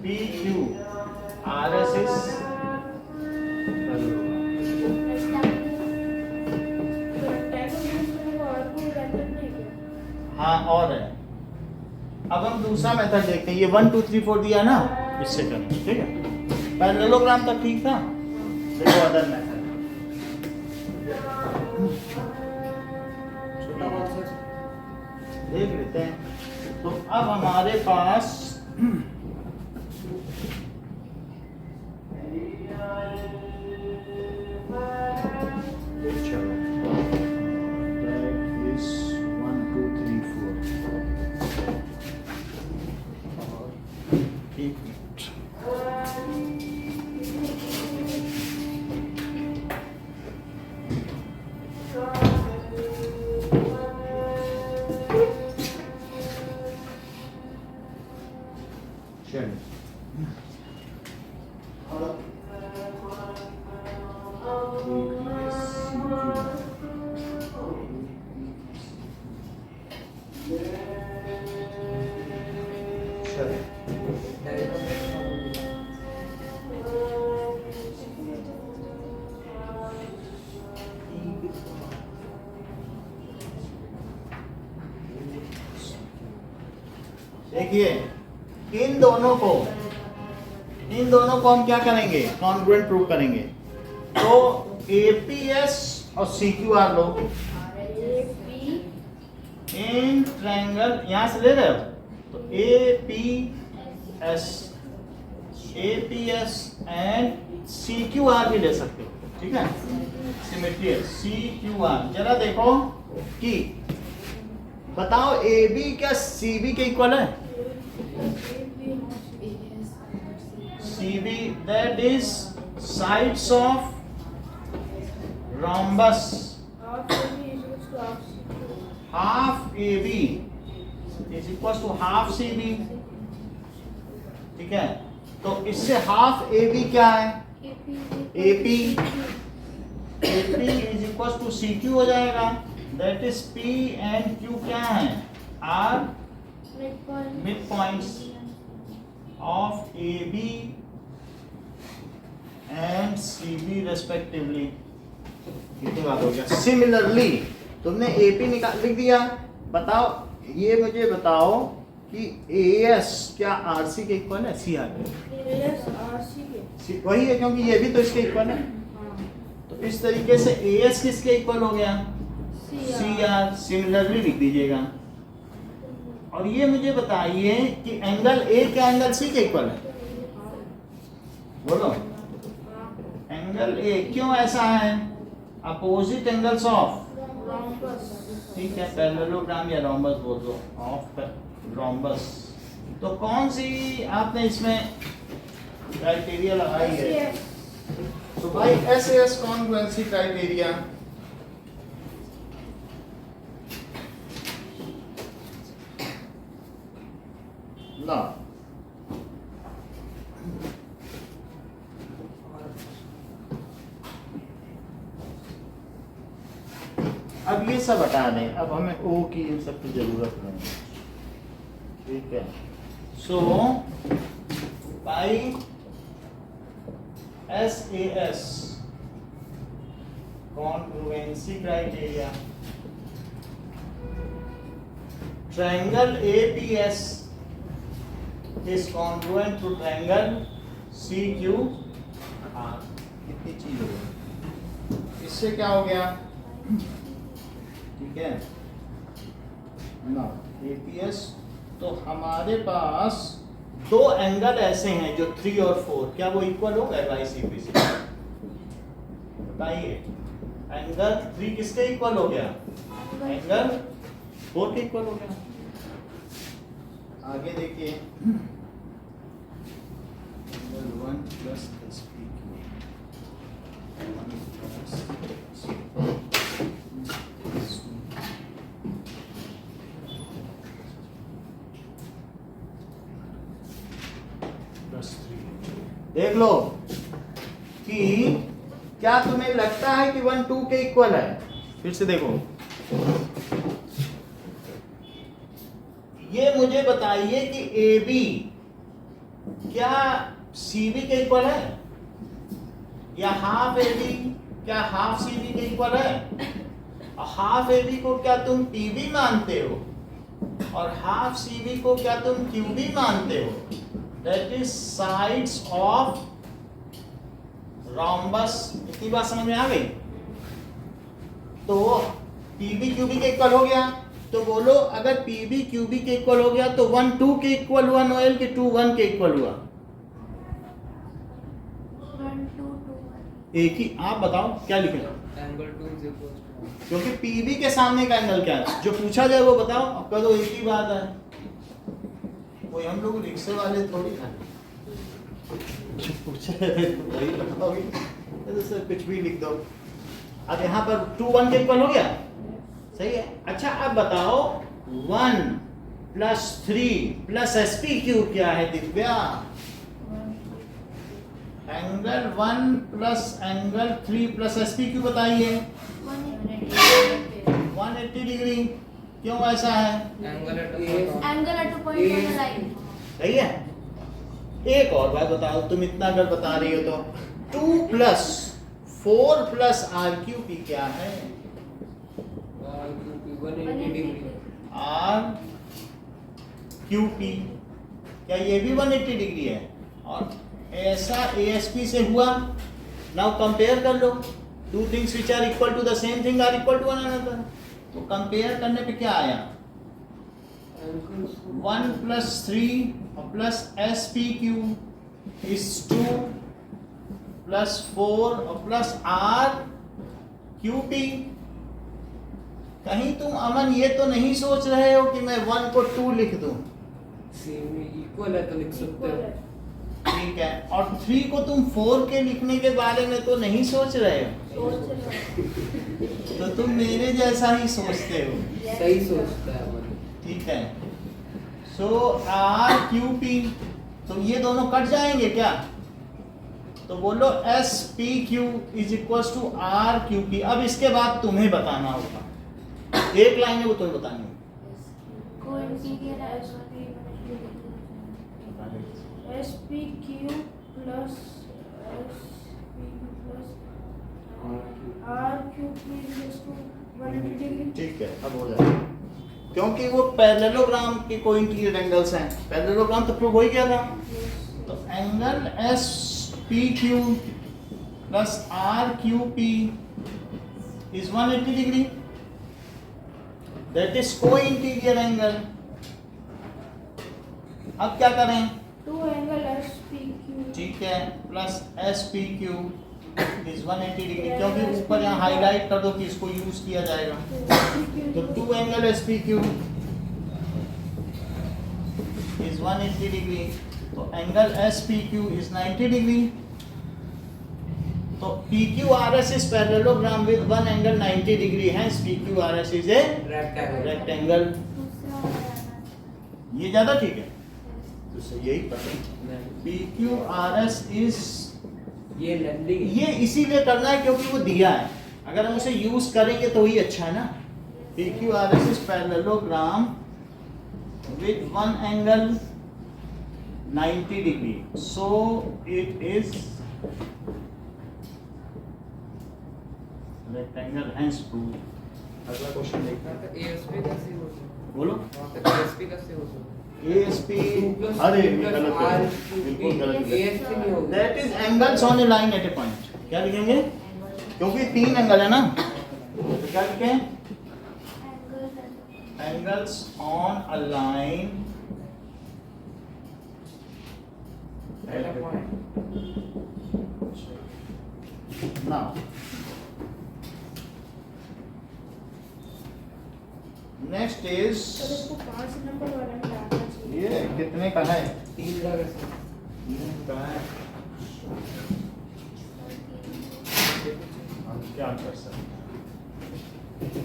PQRS is parallelogram. हाँ और है। अब हम दूसरा method देखते हैं। ये 1 2 3 4 दिया ना, इससे करेंगे। ठीक है, पैरेललोग्राम तक ठीक था। देखो अदर मेथड छोटा कौन सा? देख लेते हैं। तो अब हमारे पास चलो that is 1 2 3 4 एक मिनट। देखिए इन दोनों को हम क्या करेंगे? कॉन्ग्रुएंट प्रूव करेंगे। तो APS और CQR लो। इन ट्रायंगल यहां से ले रहे हो तो APS एंड CQR भी ले सकते हो। ठीक है, सिमेट्री है। CQR जरा देखो कि बताओ AB क्या CB के इक्वल है? CB that is sides of rhombus. Half AB is equals to half CB. ठीक है, तो इससे हाफ AB क्या है? AP is equals to CQ हो जाएगा। That is P and Q क्या है? are mid points of AB and C B respectively. कितनी बात हो गया। सिमिलरली तुमने ए पी लिख दिया। बताओ, ये मुझे बताओ कि ए एस क्या आर सी के इक्वल है? सी आर वही है, क्योंकि ये भी तो इसके इक्वल है। तो इस तरीके से ए एस किसके इक्वल हो गया? C R. सिमिलरली लिख दीजिएगा। और ये मुझे बताइए कि एंगल ए क्या एंगल सी के इक्वल है? बोलो। एंगल ए क्यों ऐसा है? अपोजिट एंगल्स ऑफ, ठीक है, पैरेललोग्राम या रोम्बस बोल दो, ऑफ रोम्बस। तो कौन सी आपने इसमें क्राइटेरिया लगाई है? तो भाई SAS कॉन्ग्रुएंसी क्राइटेरिया। ना अब ये सब हटा दें, अब हमें ओ की इन सब की जरूरत नहीं, ठीक है। So by SAS congruency criteria, triangle APS is congruent to triangle CQR। कितनी चीज हो गई, इससे क्या हो गया? ठीक है ना, APS। तो हमारे पास दो एंगल ऐसे हैं जो 3 और 4, क्या वो इक्वल हो गए बाई CP से? बताइए, एंगल 3 किसके इक्वल हो गया? एंगल 4 के इक्वल हो गया। आगे देखिए, एंगल 1 प्लस SP देख लो कि क्या तुम्हें लगता है कि 1 2 के इक्वल है? फिर से देखो, ये मुझे बताइए कि AB क्या CB के इक्वल है, या हाफ AB क्या हाफ CB के इक्वल है? हाफ AB को क्या तुम PB मानते हो, और हाफ CB को क्या तुम QB मानते हो? That is sides of rhombus। इतनी बात समझ में आ गई? तो PB QB के इक्वल हो गया। तो बोलो, अगर PB QB के इक्वल हो गया तो 1 2 के इक्वल हुआ नोएल कि 2 1 के इक्वल हुआ? 1 2 2 एक ही। आप बताओ क्या लिखें? एंगल 2 इज इक्वल टू, क्योंकि PB के सामने का एंगल क्या है? जो पूछा जाए वो बताओ। अब कह दो एक ही बात है, कोई हम लोग रिक्शे वाले थोड़ी हैं, पूछे तो वही बताओगे, तो सर कुछ भी लिख दो। अब यहाँ पर 2 1 के इक्वल हो गया, सही है। अच्छा अब बताओ 1 प्लस 3 प्लस SPQ क्या है Divya? Angle 1 plus angle 3 plus SPQ बताइए। 180 डिग्री। क्यों ऐसा है? Angle at angle at point on the line. सही है। एक और बात बताओ, तुम इतना अगर बता रही हो तो 2 प्लस 4 प्लस RQP क्या है? 180 डिग्री। RQP क्या ये भी 180 डिग्री है? और ऐसा ASP से हुआ। नाउ कंपेयर कर लो, 2 things which are equal to the same thing are equal to one another. तो कंपेयर करने पे क्या आया? 1 plus 3 plus SPQ is 2 plus 4 plus RQP। कहीं तुम अमन ये तो नहीं सोच रहे हो कि मैं 1 को 2 लिख दूं? सेम इक्वल है तो लिख सकते हो। ठीक है। और 3 को तुम 4 के लिखने के बारे में तो नहीं सोच रहे हो? तो तुम मेरे जैसा ही सोचते हो। सही सोचता है मन। ठीक है। सो RQP, तो ये दोनों कट जाएंगे क्या? तो बोलो SPQ is equal to RQP। अब इसके बाद तुम्हें बताना होगा, एक लाइन है वो तुम्हें बतानी होगी। को interior SPQ plus R cube is to 180 degree. ठीक है, अब हो जाएगा क्योंकि वो पैरेललोग्राम के कोइंटीरियर एंगल्स हैं। पैरेललोग्राम तो प्रूव हो ही गया था। तो angle S P Q plus R Q P is 180 degree, that is cointerior angle. अब क्या करें? 2 angle SPQ. ठीक है, plus S P Q is 180 degree, क्योंकि ऊपर यहाँ हाईलाइट कर दो कि इसको यूज किया जाएगा। तो 2 angle S P Q is 180 degree, तो angle S P Q is 90 degree. तो P Q R S is parallelogram with one angle 90 degree, hence P Q R S is a rectangle. ये ज्यादा ठीक है, तो सही यही पता। P Q R S is, ये लैंडिंग ये इसीलिए करना है क्योंकि वो दिया है, अगर हम उसे यूज करेंगे तो ही अच्छा है ना। P Q R S is parallelogram with one angle 90 degree, so it is rectangle, hence prove. अगला क्वेश्चन देखते हैं। एएसपी कैसे हो सकता बोलो। वहां तक एएसपी कैसे हो सकता ASP, अरे गलत है, बिल्कुल गलत है। एएसपी नहीं होगा। That is angles on a line at a point. क्या लिखेंगे? क्योंकि 3 एंगल है ना, तो क्या लिखें? Angles on a line at a point. Now, next is, तो इसको 5 नंबर वाला में डालना चाहिए। ये कितने का है? 3 का कैसे? 3 का है। हम क्या कर सकते हैं?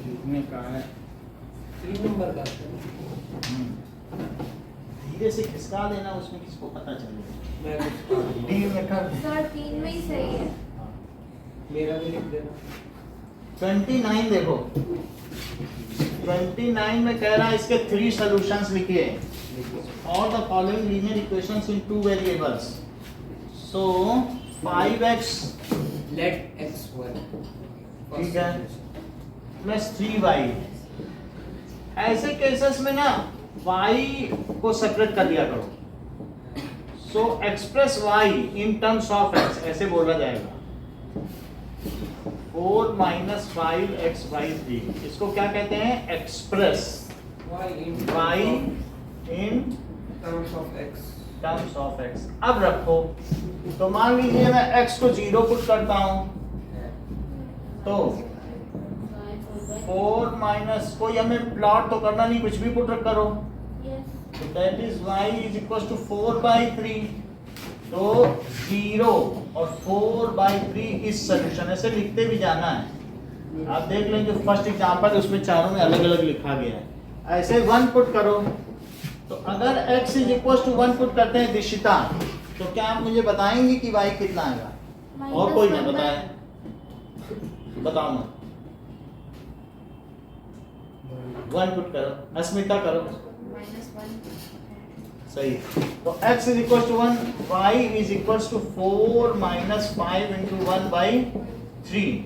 कितने का है? 3 नंबर का धीरे से खिसका देना, उसमें किसको पता चलेगा। मैं कुछ 3 में कर। सर 3 में ही सही है। मेरा भी लिख देना। 29 देखो, 29 में कह रहा है इसके 3 सॉल्यूशंस लिखिए। All the following linear equations in 2 variables. So 5x let x1 ठीक है प्लस 3y। ऐसे केसेस में ना y को सेपरेट कर दिया करो। So express y in terms of x, ऐसे बोला जाएगा 4 minus 5x by 3। इसको क्या कहते हैं? Express y y in terms of x। Terms of x। अब रखो, तो मान लीजिए मैं x को 0 पुट करता हूं, तो 4 माइनस, कोई हमें प्लॉट तो करना नहीं, कुछ भी पुट करो, तो that is y is equal to 4/3। तो 0 और 4/3 इस सॉल्यूशन, ऐसे लिखते भी जाना है। आप देख लें जो फर्स्ट एग्जांपल उसमें चारों में अलग अलग लिखा गया है। ऐसे 1 पुट करो, तो अगर x is equal to 1 put करते हैं दिशिता, तो क्या आप मुझे बताएंगे कि y कितना आएगा? और कोई ना बताए, बताओ ना। 1 पुट करो, अस्मिता करो, सही। तो x is equal to 1, y is equal to 4 minus 5 into 1/3।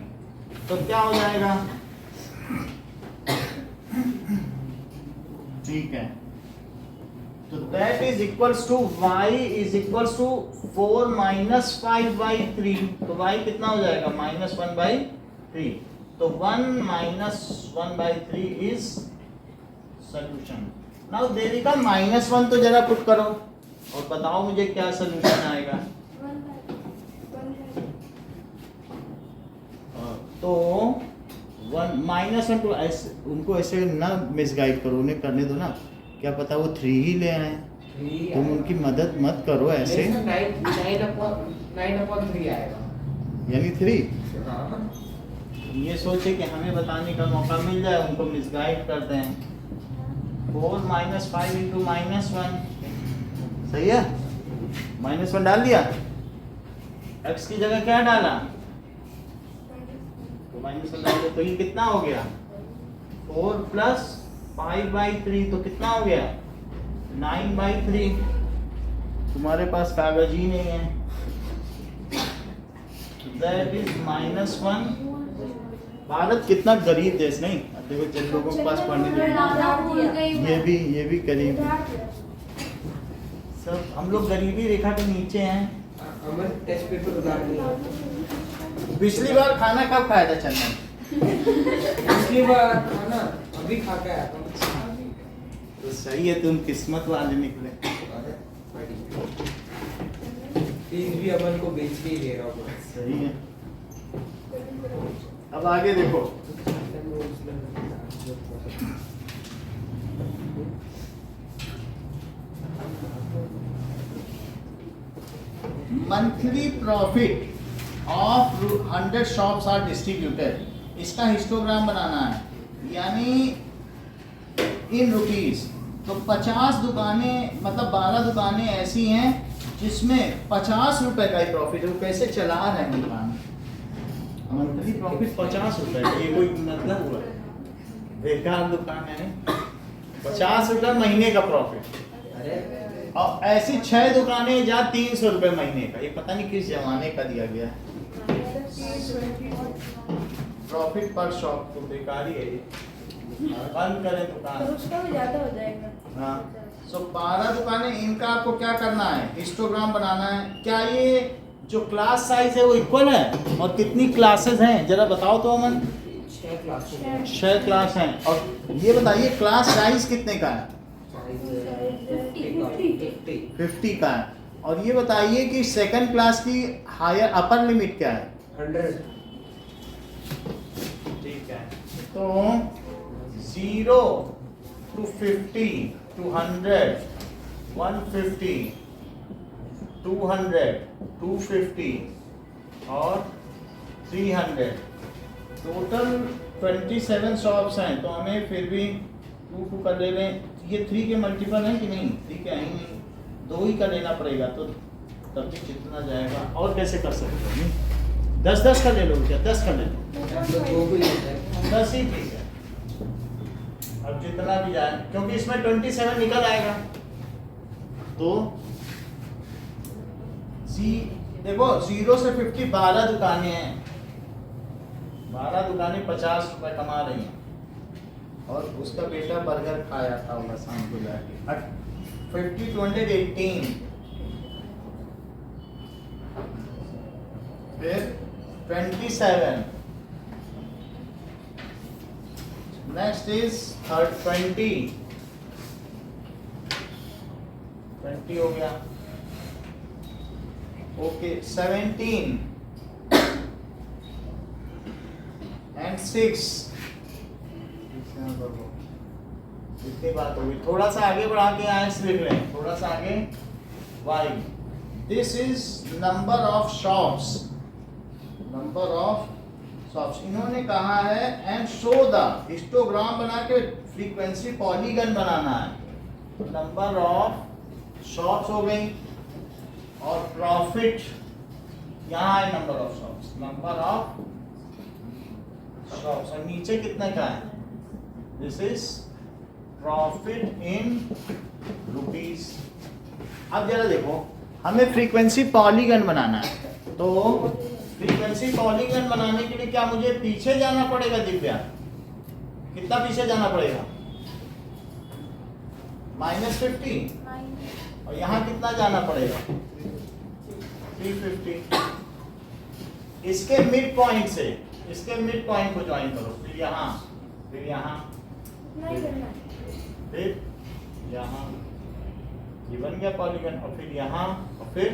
तो क्या हो जाएगा? ठीक है, तो that is equals to y is equals to 4 minus 5/3। तो y कितना हो जाएगा? -1/3। तो 1 माइनस 1/3 इज सॉल्यूशन। नाउ देविका -1 तो जरा पुट करो और बताओ मुझे क्या सॉल्यूशन आएगा। तो 1 -1 तो ऐसे उनको ऐसे ना मिसगाइड करो, उन्हें करने दो ना, क्या पता वो 3 ही ले आए, तुम उनकी मदद मत करो ऐसे। 9/3 आएगा, यानी 3 हाँ। ये सोचे कि हमें बताने का मौका मिल जाए, उनको मिसगाइड करते हैं। 4 माइनस 5 इंटू -1, सही है। -1 डाल दिया, x की जगह क्या डाला? तो -1 डाल दिया, तो ये कितना हो गया? 4 प्लस 5/3, तो कितना हो गया? 9/3। तुम्हारे पास कागज ही नहीं है, दैट इज -1। भारत कितना गरीब देश नहीं, अब देखो जिन लोगों के पास पढ़ने की ये भी गरीब सब, हम लोग गरीबी रेखा के नीचे हैं। अमर टेस्ट पेपर उतार दिया। पिछली बार खाना कब खाया था चंदन? पिछली बार खाना अभी खा के आया था। तो सही है, तुम किस्मत वाले निकले। फीस भी अमन को बेच के ही दे रहा हूँ। सही है। अब आगे देखो, monthly profit of 100 shops are distributed. इसका हिस्टोग्राम बनाना है, यानी इन रुपीस। तो 50 दुकानें मतलब 12 दुकानें ऐसी हैं जिसमें 50 रुपए का ही प्रॉफिट है। वो कैसे चला रहे हैं दुकान? मंथली प्रॉफिट 50 रुपए, ये कोई मतलब हुआ? बेकार दुकान है। 50 रुपए महीने का प्रॉफिट, अरे और ऐसी 6 दुकानें जहाँ 300 रुपए महीने का। ये पता नहीं किस जमाने का दिया गया है। प्रॉफिट पर शॉप तो बेकार ही है ये, बंद करें दुकान। उसका भी ज्यादा हो जाएगा। हाँ, सो 12 दुकानें, इनका आपको क्या करना है? हिस्टोग्राम बनाना है। क्या ये जो क्लास साइज है वो इक्वल है? और कितनी क्लासेस हैं जरा बताओ तो अमन। 6 क्लास 6 क्लास हैं। और ये बताइए क्लास साइज कितने का है? 50 का है। और ये बताइए कि सेकंड क्लास की हायर अपर लिमिट क्या है? 100। ठीक है, तो 0 to 50 to 100, 150, 200, 250 और 300, टोटल 27 शॉप्स हैं। तो हमें फिर भी 2 का ले लें। ये 3 के मल्टीपल हैं कि नहीं? 3 के हैं ही नहीं, 2 ही का लेना पड़ेगा। तो तब भी कितना जाएगा? और कैसे कर सकते हो? 10 का ले लो क्या? 10 का ले लो, 10 ही ठीक है। अब जितना भी जाए, क्योंकि इसमें 27 निकल आएगा। तो देखो 0 से 50 12 दुकानें हैं। 12 दुकानें 50 रुपए कमा रही हैं। और उसका बेटा बर्गर खाया था होगा शाम को जाके। 50 to 100 18, फिर 27, नेक्स्ट इज 20 हो गया। Okay, 17 and 6। इतनी बात होगी। थोड़ा सा आगे बढ़ा के आयस लिख रहे हैं, थोड़ा सा आगे y। This is number of shops, number of shops. इन्होंने कहा है एंड शो द हिस्टोग्राम बना के फ्रीक्वेंसी पॉलीगन बनाना है। नंबर ऑफ शॉप्स हो गई और प्रॉफिट यहाँ है number of shops, number of shops. और नीचे कितने का है? This is profit in rupees. अब जरा देखो, हमें फ्रीक्वेंसी पॉलीगन बनाना है। तो फ्रीक्वेंसी पॉलीगन बनाने के लिए क्या मुझे पीछे जाना पड़ेगा दिव्या? कितना पीछे जाना पड़ेगा? -50। और यहाँ कितना जाना पड़ेगा? 350। इसके मिड पॉइंट से, इसके मिड पॉइंट को ज्वाइन करो। फिर यहाँ, फिर यहाँ, फिर यहाँ, ये बन गया पॉलीगन। और फिर यहाँ, और फिर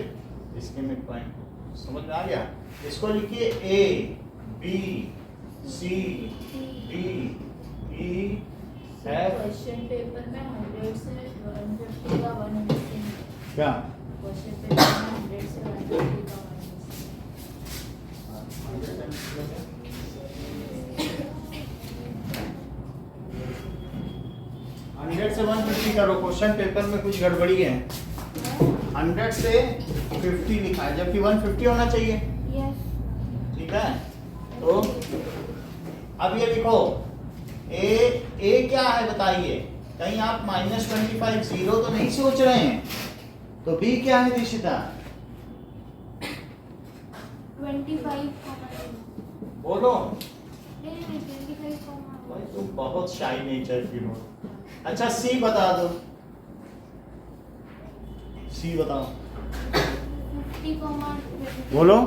इसके मिड पॉइंट। समझ में आ गया? इसको लिखिए A, B, C, D, E, F। Question paper में 100 से 150 का 150 क्या? क्वेश्चन पेपर में 100 से 150 का 100 से 150 करो। क्वेश्चन पेपर में कुछ गड़बड़ी है। 100 से 50 लिखा है, जबकि 150 होना चाहिए। ठीक है, तो अब ये लिखो ए क्या है बताइए? कहीं आप -25 0 तो नहीं सोच रहे हैं? तो बी क्या है दिशिता? 20 25, बोलो नहीं 25, भाई तुम बहुत शाई नेचर की हो। अच्छा सी बता दो, सी बताओ 50, बोलो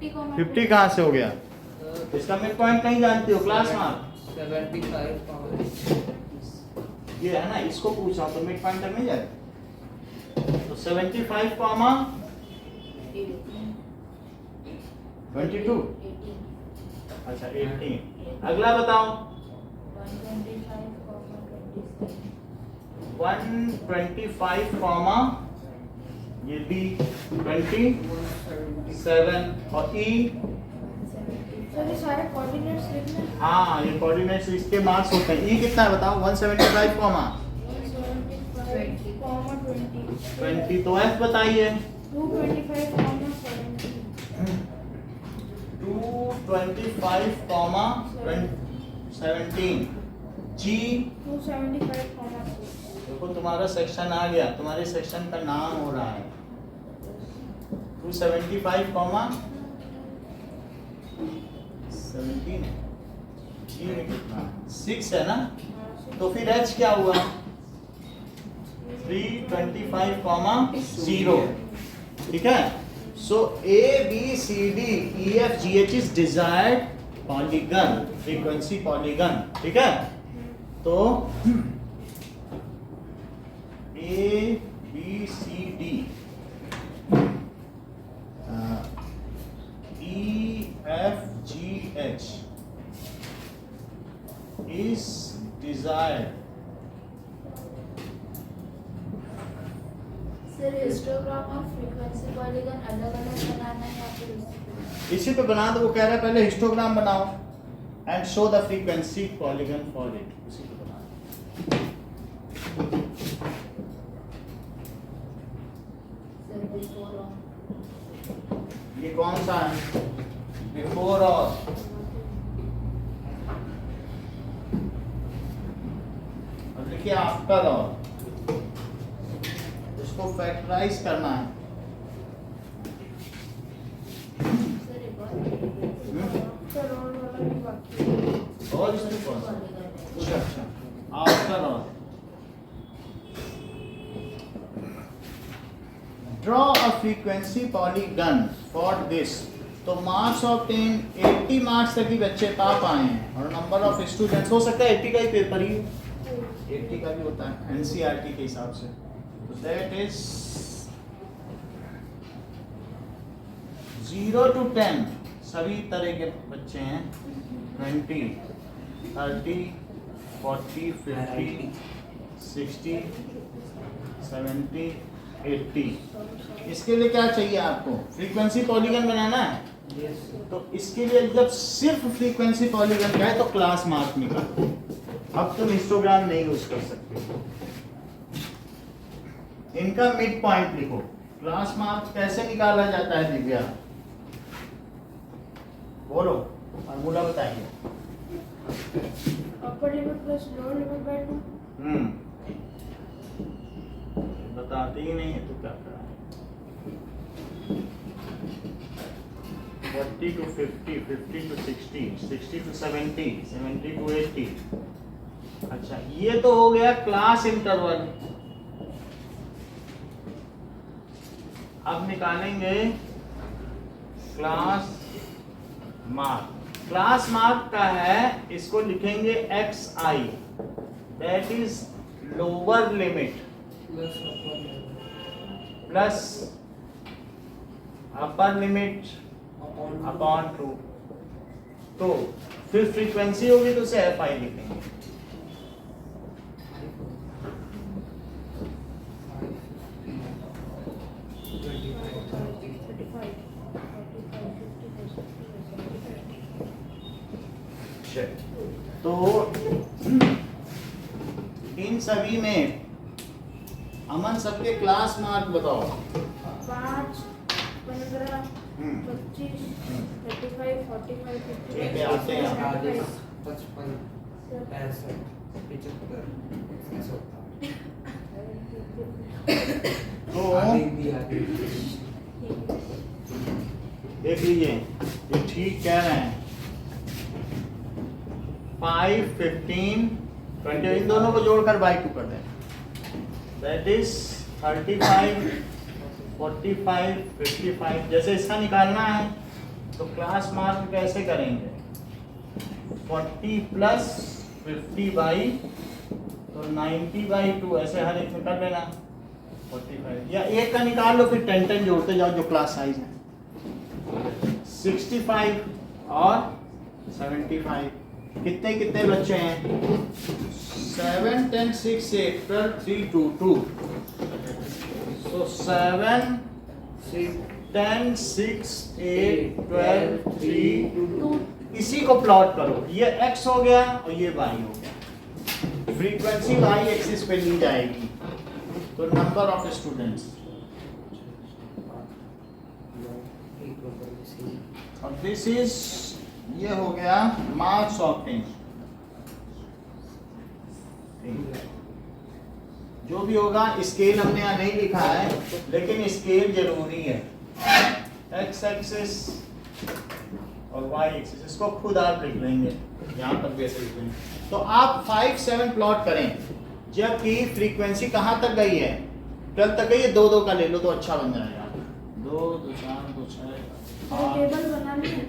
50, 50 कहाँ से हो गया? इसका मिड पॉइंट नहीं जानते हो, क्लास मार्क 75 ये है ना, इसको पूछ रहा हूँ तो मिड पॉइंट तक नहीं जाते। तो 75 कॉमा 22, अच्छा 18। अगला बताओ 125 कॉमा ये बी 27 और ई। सर ये सारे कोऑर्डिनेट्स लिखने हैं। हाँ ये कोऑर्डिनेट्स इसके मार्क्स होते हैं। ई कितना है बताओ? 175 कॉमा 20। तो एफ बताइए 225, 225 कॉमा 17। जी 275, देखो तुम्हारा सेक्शन आ गया, तुम्हारे सेक्शन का नाम हो रहा है 275 कॉमा 17 है। जी में कितना 6 है ना, तो फिर एच क्या हुआ? 325 कॉमा 0। ठीक है। So A B C D E F G H is desired polygon, frequency polygon. ठीक है। तो A B C D E F G H is desired. Sir histogram और फ्रीक्वेंसी पॉलीगन अलग-अलग बनाना है या फिर इसी पे बना दो। वो कह रहा है पहले हिस्टोग्राम बनाओ and show the frequency polygon for it. उसी पे बना दो। सर बिफोर ऑन ये कौन सा है? बिफोर और लिखिए आफ्टर और। इसको फैक्टराइज करना है। सर एक और सर और वाला भी बाकी है। और इसमें कौन सा? पॉलीगन अच्छा अच्छा आफ्टर और। Draw a frequency polygon for this. तो मार्क्स ऑब्टेन 80 मार्क्स तक ही बच्चे पा पाए हैं और नंबर ऑफ स्टूडेंट्स हो सकता है 80 का ही पेपर ही हो, 80 का भी होता है एनसीईआरटी के हिसाब से। तो दैट इज 0 to 10 सभी तरह के बच्चे हैं। 20, 30, 40, 50, 60, 70, 80। इसके लिए क्या चाहिए आपको? फ्रीक्वेंसी पॉलीगन बनाना है। तो इसके लिए जब सिर्फ फ्रीक्वेंसी पॉलीगन का है तो क्लास मार्क निकालो। अब तुम हिस्टोग्राम नहीं यूज कर सकते। इनका मिड पॉइंट लिखो। क्लास मार्क कैसे निकाला जाता है दिव्या? बोलो, फॉर्मूला बताइए। Upper limit plus lower limit by 2। बताते ही नहीं है तो क्या करा? 40 to 50, 50 to 60, 60 to 70, 70 to 80। अच्छा ये तो हो गया क्लास इंटरवल। अब निकालेंगे क्लास मार्क। क्लास मार्क का है, इसको लिखेंगे xi, that is lower limit plus upper limit upon 2। तो फिर फ्रीक्वेंसी होगी तो उसे fi लिखेंगे। तो इन सभी में अमन सबके क्लास मार्क बताओ। 5, 15, 25, 35, 45, 50, ठीक है, आते हैं। 55, 55, 65, 75 ऐसा होता है। तो आगे भी आगे। देख लीजिए ये ठीक कह रहे हैं। 5, 15, 20 इन दोनों को जोड़कर बाई 2 कर दें, दैट इज 35, 45, 55। जैसे इसका निकालना है तो क्लास मार्क कैसे करेंगे, 40 प्लस 50 बाई तो 90/2 ऐसे हर एक में कर लेना 45, या एक का निकाल लो फिर 10 जोड़ते जाओ जो क्लास साइज है। 65 और 75 कितने कितने बच्चे हैं, 7, 10, 6, 8, 12, 3, 2, 2। So 7, 10, 6, 8, 12, 3, 2। इसी को प्लॉट करो, ये x हो गया और ये y हो गया। फ्रीक्वेंसी y एक्सिस पे ली जाएगी तो नंबर ऑफ स्टूडेंट्स, और दिस इज ये हो गया मार्क्स ऑफ 10। जो भी होगा स्केल हमने यहाँ नहीं लिखा है लेकिन स्केल जरूरी है। x एक्सिस और y एक्सिस इसको खुद आप लिख लेंगे, यहाँ पर भी ऐसे लिख लेंगे। तो आप 5, 7 प्लॉट करें जबकि फ्रीक्वेंसी कहाँ तक गई है, 12 तक गई है। 2, 2 का ले लो तो अच्छा बन जाएगा। 2, 2, 4, 2, 6, टेबल बनानी है,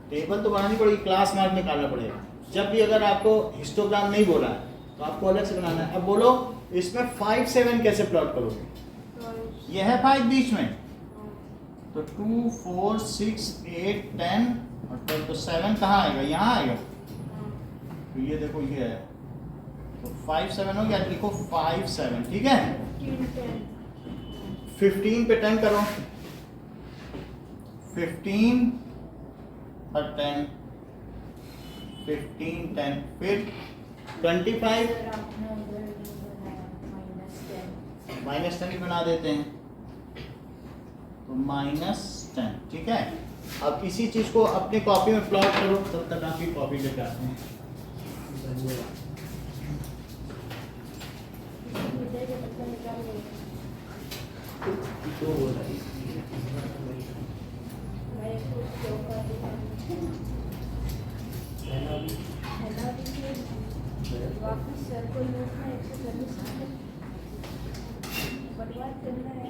टेबल तो बनानी पड़ेगी, क्लास मार्क निकालना पड़ेगा। जब भी अगर आपको हिस्टोग्राम नहीं बोला है तो आपको अलग से बनाना है। अब बोलो इसमें 5, 7 कैसे प्लॉट करोगे, ये है 5 बीच में तो 2, 4, 6, 8, 10 और 12 तो 7 कहाँ आएगा, यहाँ आएगा। तो ये देखो ये है तो 5, 7 हो गया, लिखो 5, 7 ठीक है। 15 पे 10 करो, 15 और 10, 15, 10 फिर 25 -10 बना देते हैं तो -10 ठीक है। अब इसी चीज को अपनी कॉपी में प्लॉट करो, तब तक आपकी कॉपी लेकर आते हैं। वापस सर को लिखना है 140 बर्बाद करना है।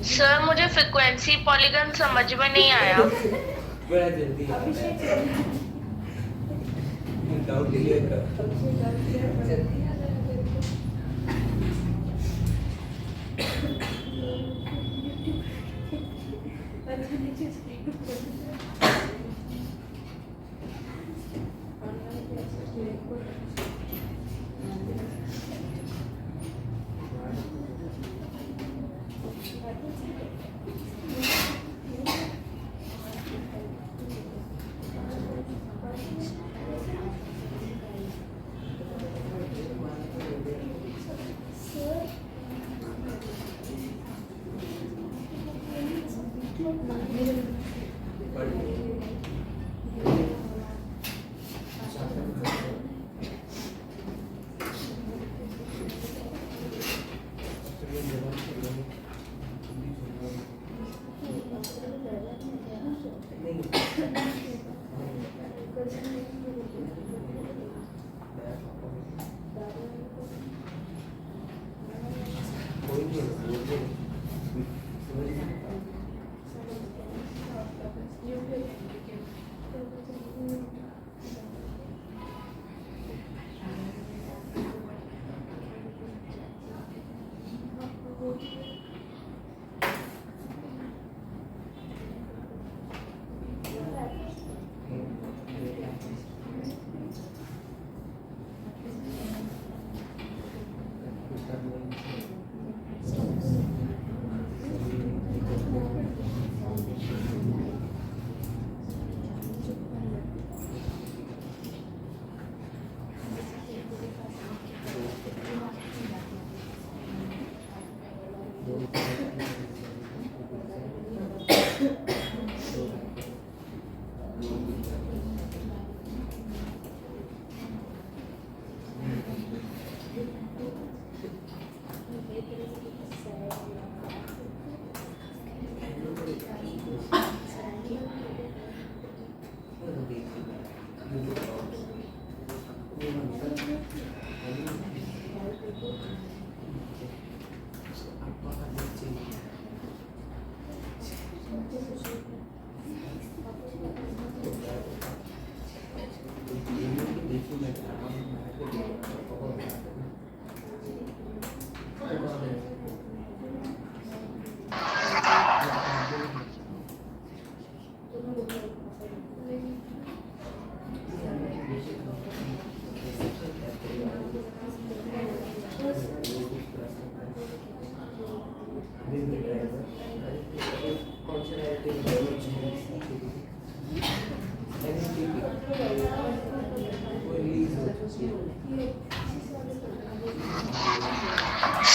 सर मुझे फ्रीक्वेंसी पॉलीगन समझ में नहीं आया। बड़ा जल्दी डाउट क्लियर कर।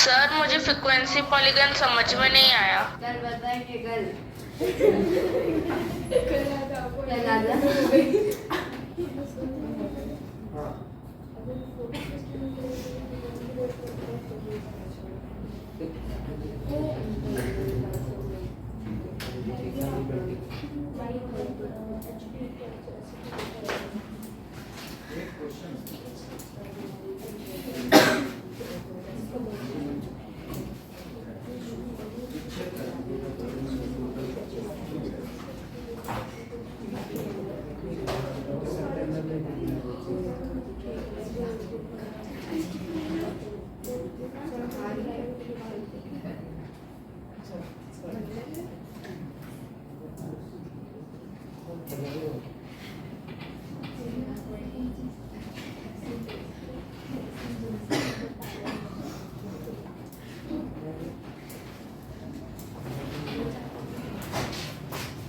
सर मुझे फ्रीक्वेंसी पॉलीगन समझ में नहीं आया। कल बताएंगे कल। कल आ जा।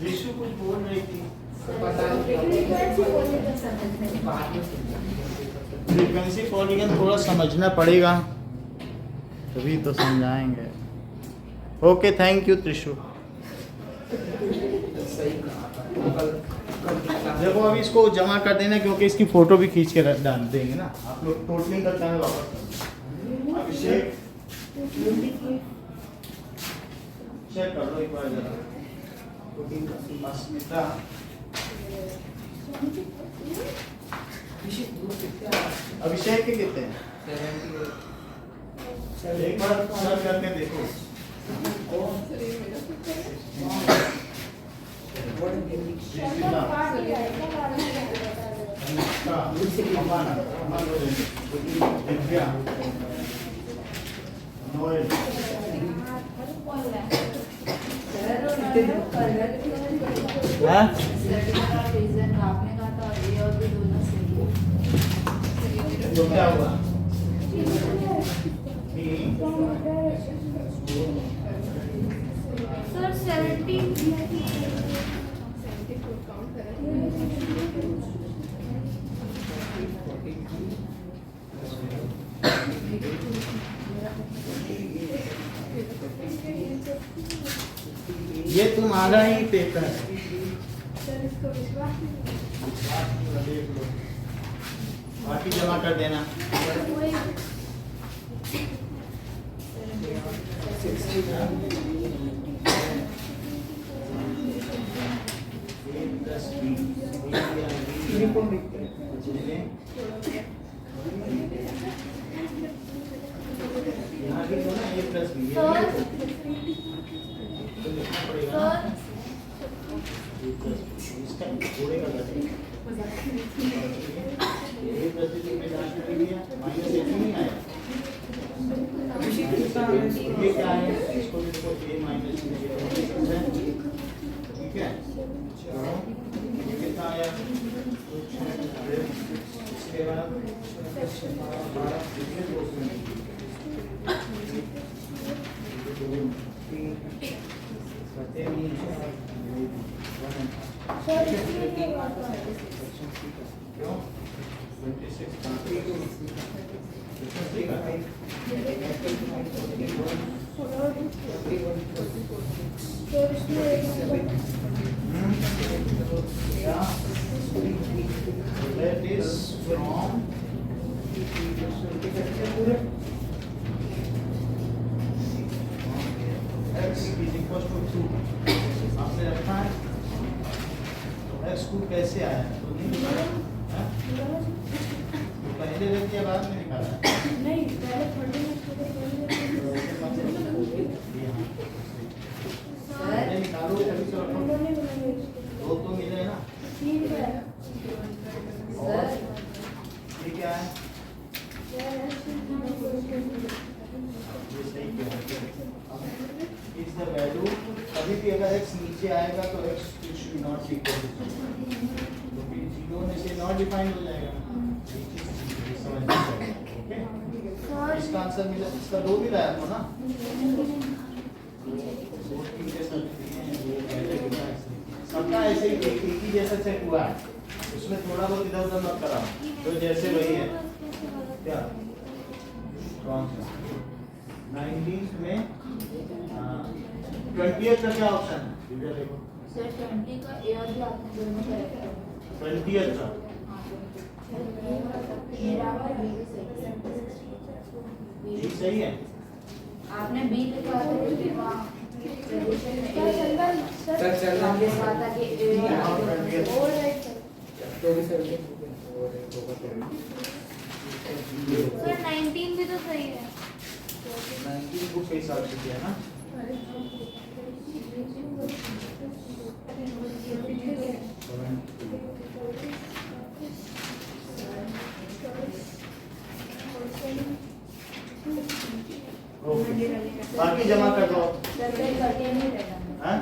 ऋषु कुछ बोल रही थी। फ्रीक्वेंसी पॉलीगन थोड़ा समझना पड़ेगा तभी तो समझाएंगे। Okay, thank you Trishu. देखो अभी इसको जमा कर देना क्योंकि इसकी फोटो भी खींच के डाल देंगे ना। आप लोग टोटलिंग करता है वापस अभिषेक चेक कर लो एक बार जरा। अस्मिता अभिषेक के कितने हैं? एक बार सब करके देखो। तो क्या हुआ? सर 70 ये तुम्हारा ही पेपर है। देख लो, बाकी जमा कर देना। यहाँ भी तो ना A प्लस बी इसका जोड़ेगा कैसे? A प्लस बी में जांच कर लिया, माइनस एक नहीं आया। ये क्या है? इसको देखो A माइनस ठीक है। ये कितना आया? इसके बाद क्यों 26 that is from x is equals to 2 आपने रखा है तो x को कैसे आया तो नहीं निकाला है? तो पहले रख दिया बाद में निकाला नहीं पहले पढ़ने में पहले निकालो तभी तो रखो दो तो मिले ना और ये क्या है ये सही क्या है इज द वैल्यू कभी भी अगर x नीचे आएगा तो x should not equal to 0 तो फिर 0 में से नॉट डिफाइंड हो जाएगा समझ में ओके इसका आंसर मिला इसका दो भी लाया था ना दो तीन जैसा दिए हैं वो पहले भी सबका ऐसे ही एक ही जैसा चेक हुआ है उसमें थोड़ा बहुत इधर उधर मत कराओ तो जैसे वही है क्या कौन सा 19th में 20th का क्या ऑप्शन है दिव्या देखो सर 20 का ए और बी आपने दोनों करेक्ट है 20th का मेरा और बी ये सही है आपने बी लिखा था क्योंकि वहाँ सॉल्यूशन में सर चंदा सर सर चल रहा आपने कहा था कि ए हाँ, और कर दिया। और राइट सर तो भी सर सर 19 भी तो सही है 19 बुक के हिसाब से किया ना ओके बाकी जमा कर दो सर पे करके नहीं रहना हाँ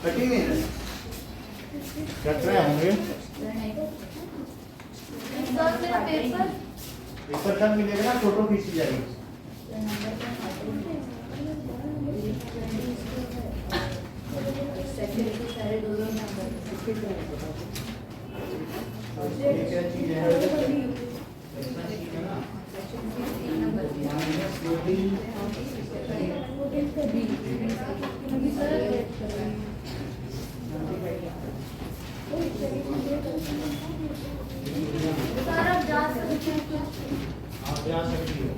कटी नहीं रहे कट रहे होंगे सर नहीं सर मेरा पेपर पेपर कब मिलेगा ना फोटो खींची जाएगी सर नंबर सेकंड के सारे दो नंबर ये क्या चीज है ऐसा चीज है ना सर आप जा सकते हैं आप जा सकती हो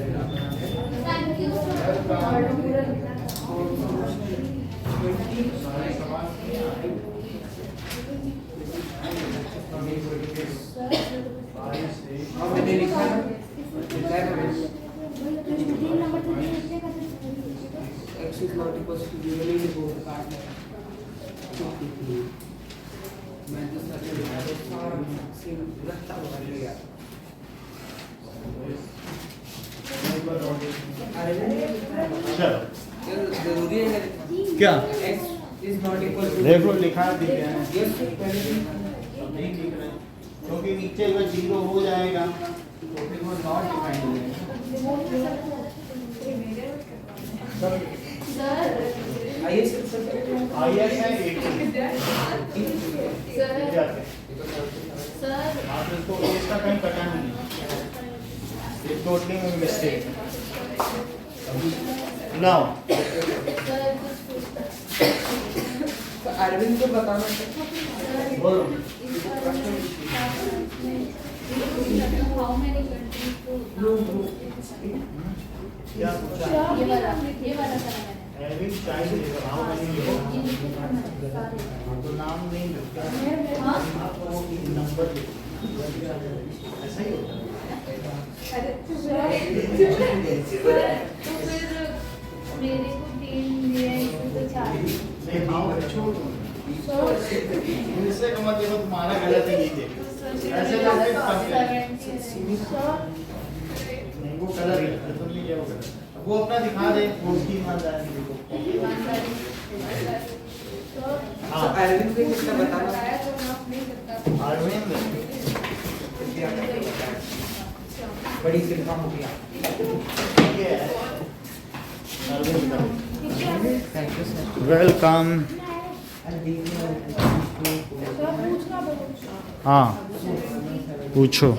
थैंक यू सारे सवाल नहीं आए हाँ मैंने लिखा है लिखा है ना x is not equals to 0 नहीं लिखो काट ले मैं तो सच में लिखा तो सारा सेम रखता हुआ लिया चलो जरूरी है क्या x is not equal to देखो लिखा दिख गया है yes पहले अब नहीं लिख रहे क्योंकि नीचे अगर 0 हो जाएगा तो फिर वो नॉट डिफाइंड है सर आइए सर आईएस है 80 जाते सर आप इसको इसका कहीं पता नहीं है ये टोटली में मिस्टेक नाउ सर तो अरविंद को बताना चाहिए बोलो how many countries no no क्या पूछा ये वाला करा मैंने एविन चाइल्ड लिखो हाउ मेनी तो नाम नहीं लिखता हाँ आपको नंबर लिखो ऐसा ही होता है तो फिर मेरे को 3 दिया इसमें तो 4 नहीं हाउ छोड़ो इससे का मतलब देखो तुम्हारा गलत है ये देखो ऐसे तो फिर नहीं वो कलर है तो तुम नहीं जाओगे वो अपना दिखा दे वो उसकी ईमानदारी देखो तो हाँ अरविंद को कितना बताना अरविंद बड़ी सिरका हो गया ये है अरविंद का थैंक यू सर वेलकम हाँ पूछो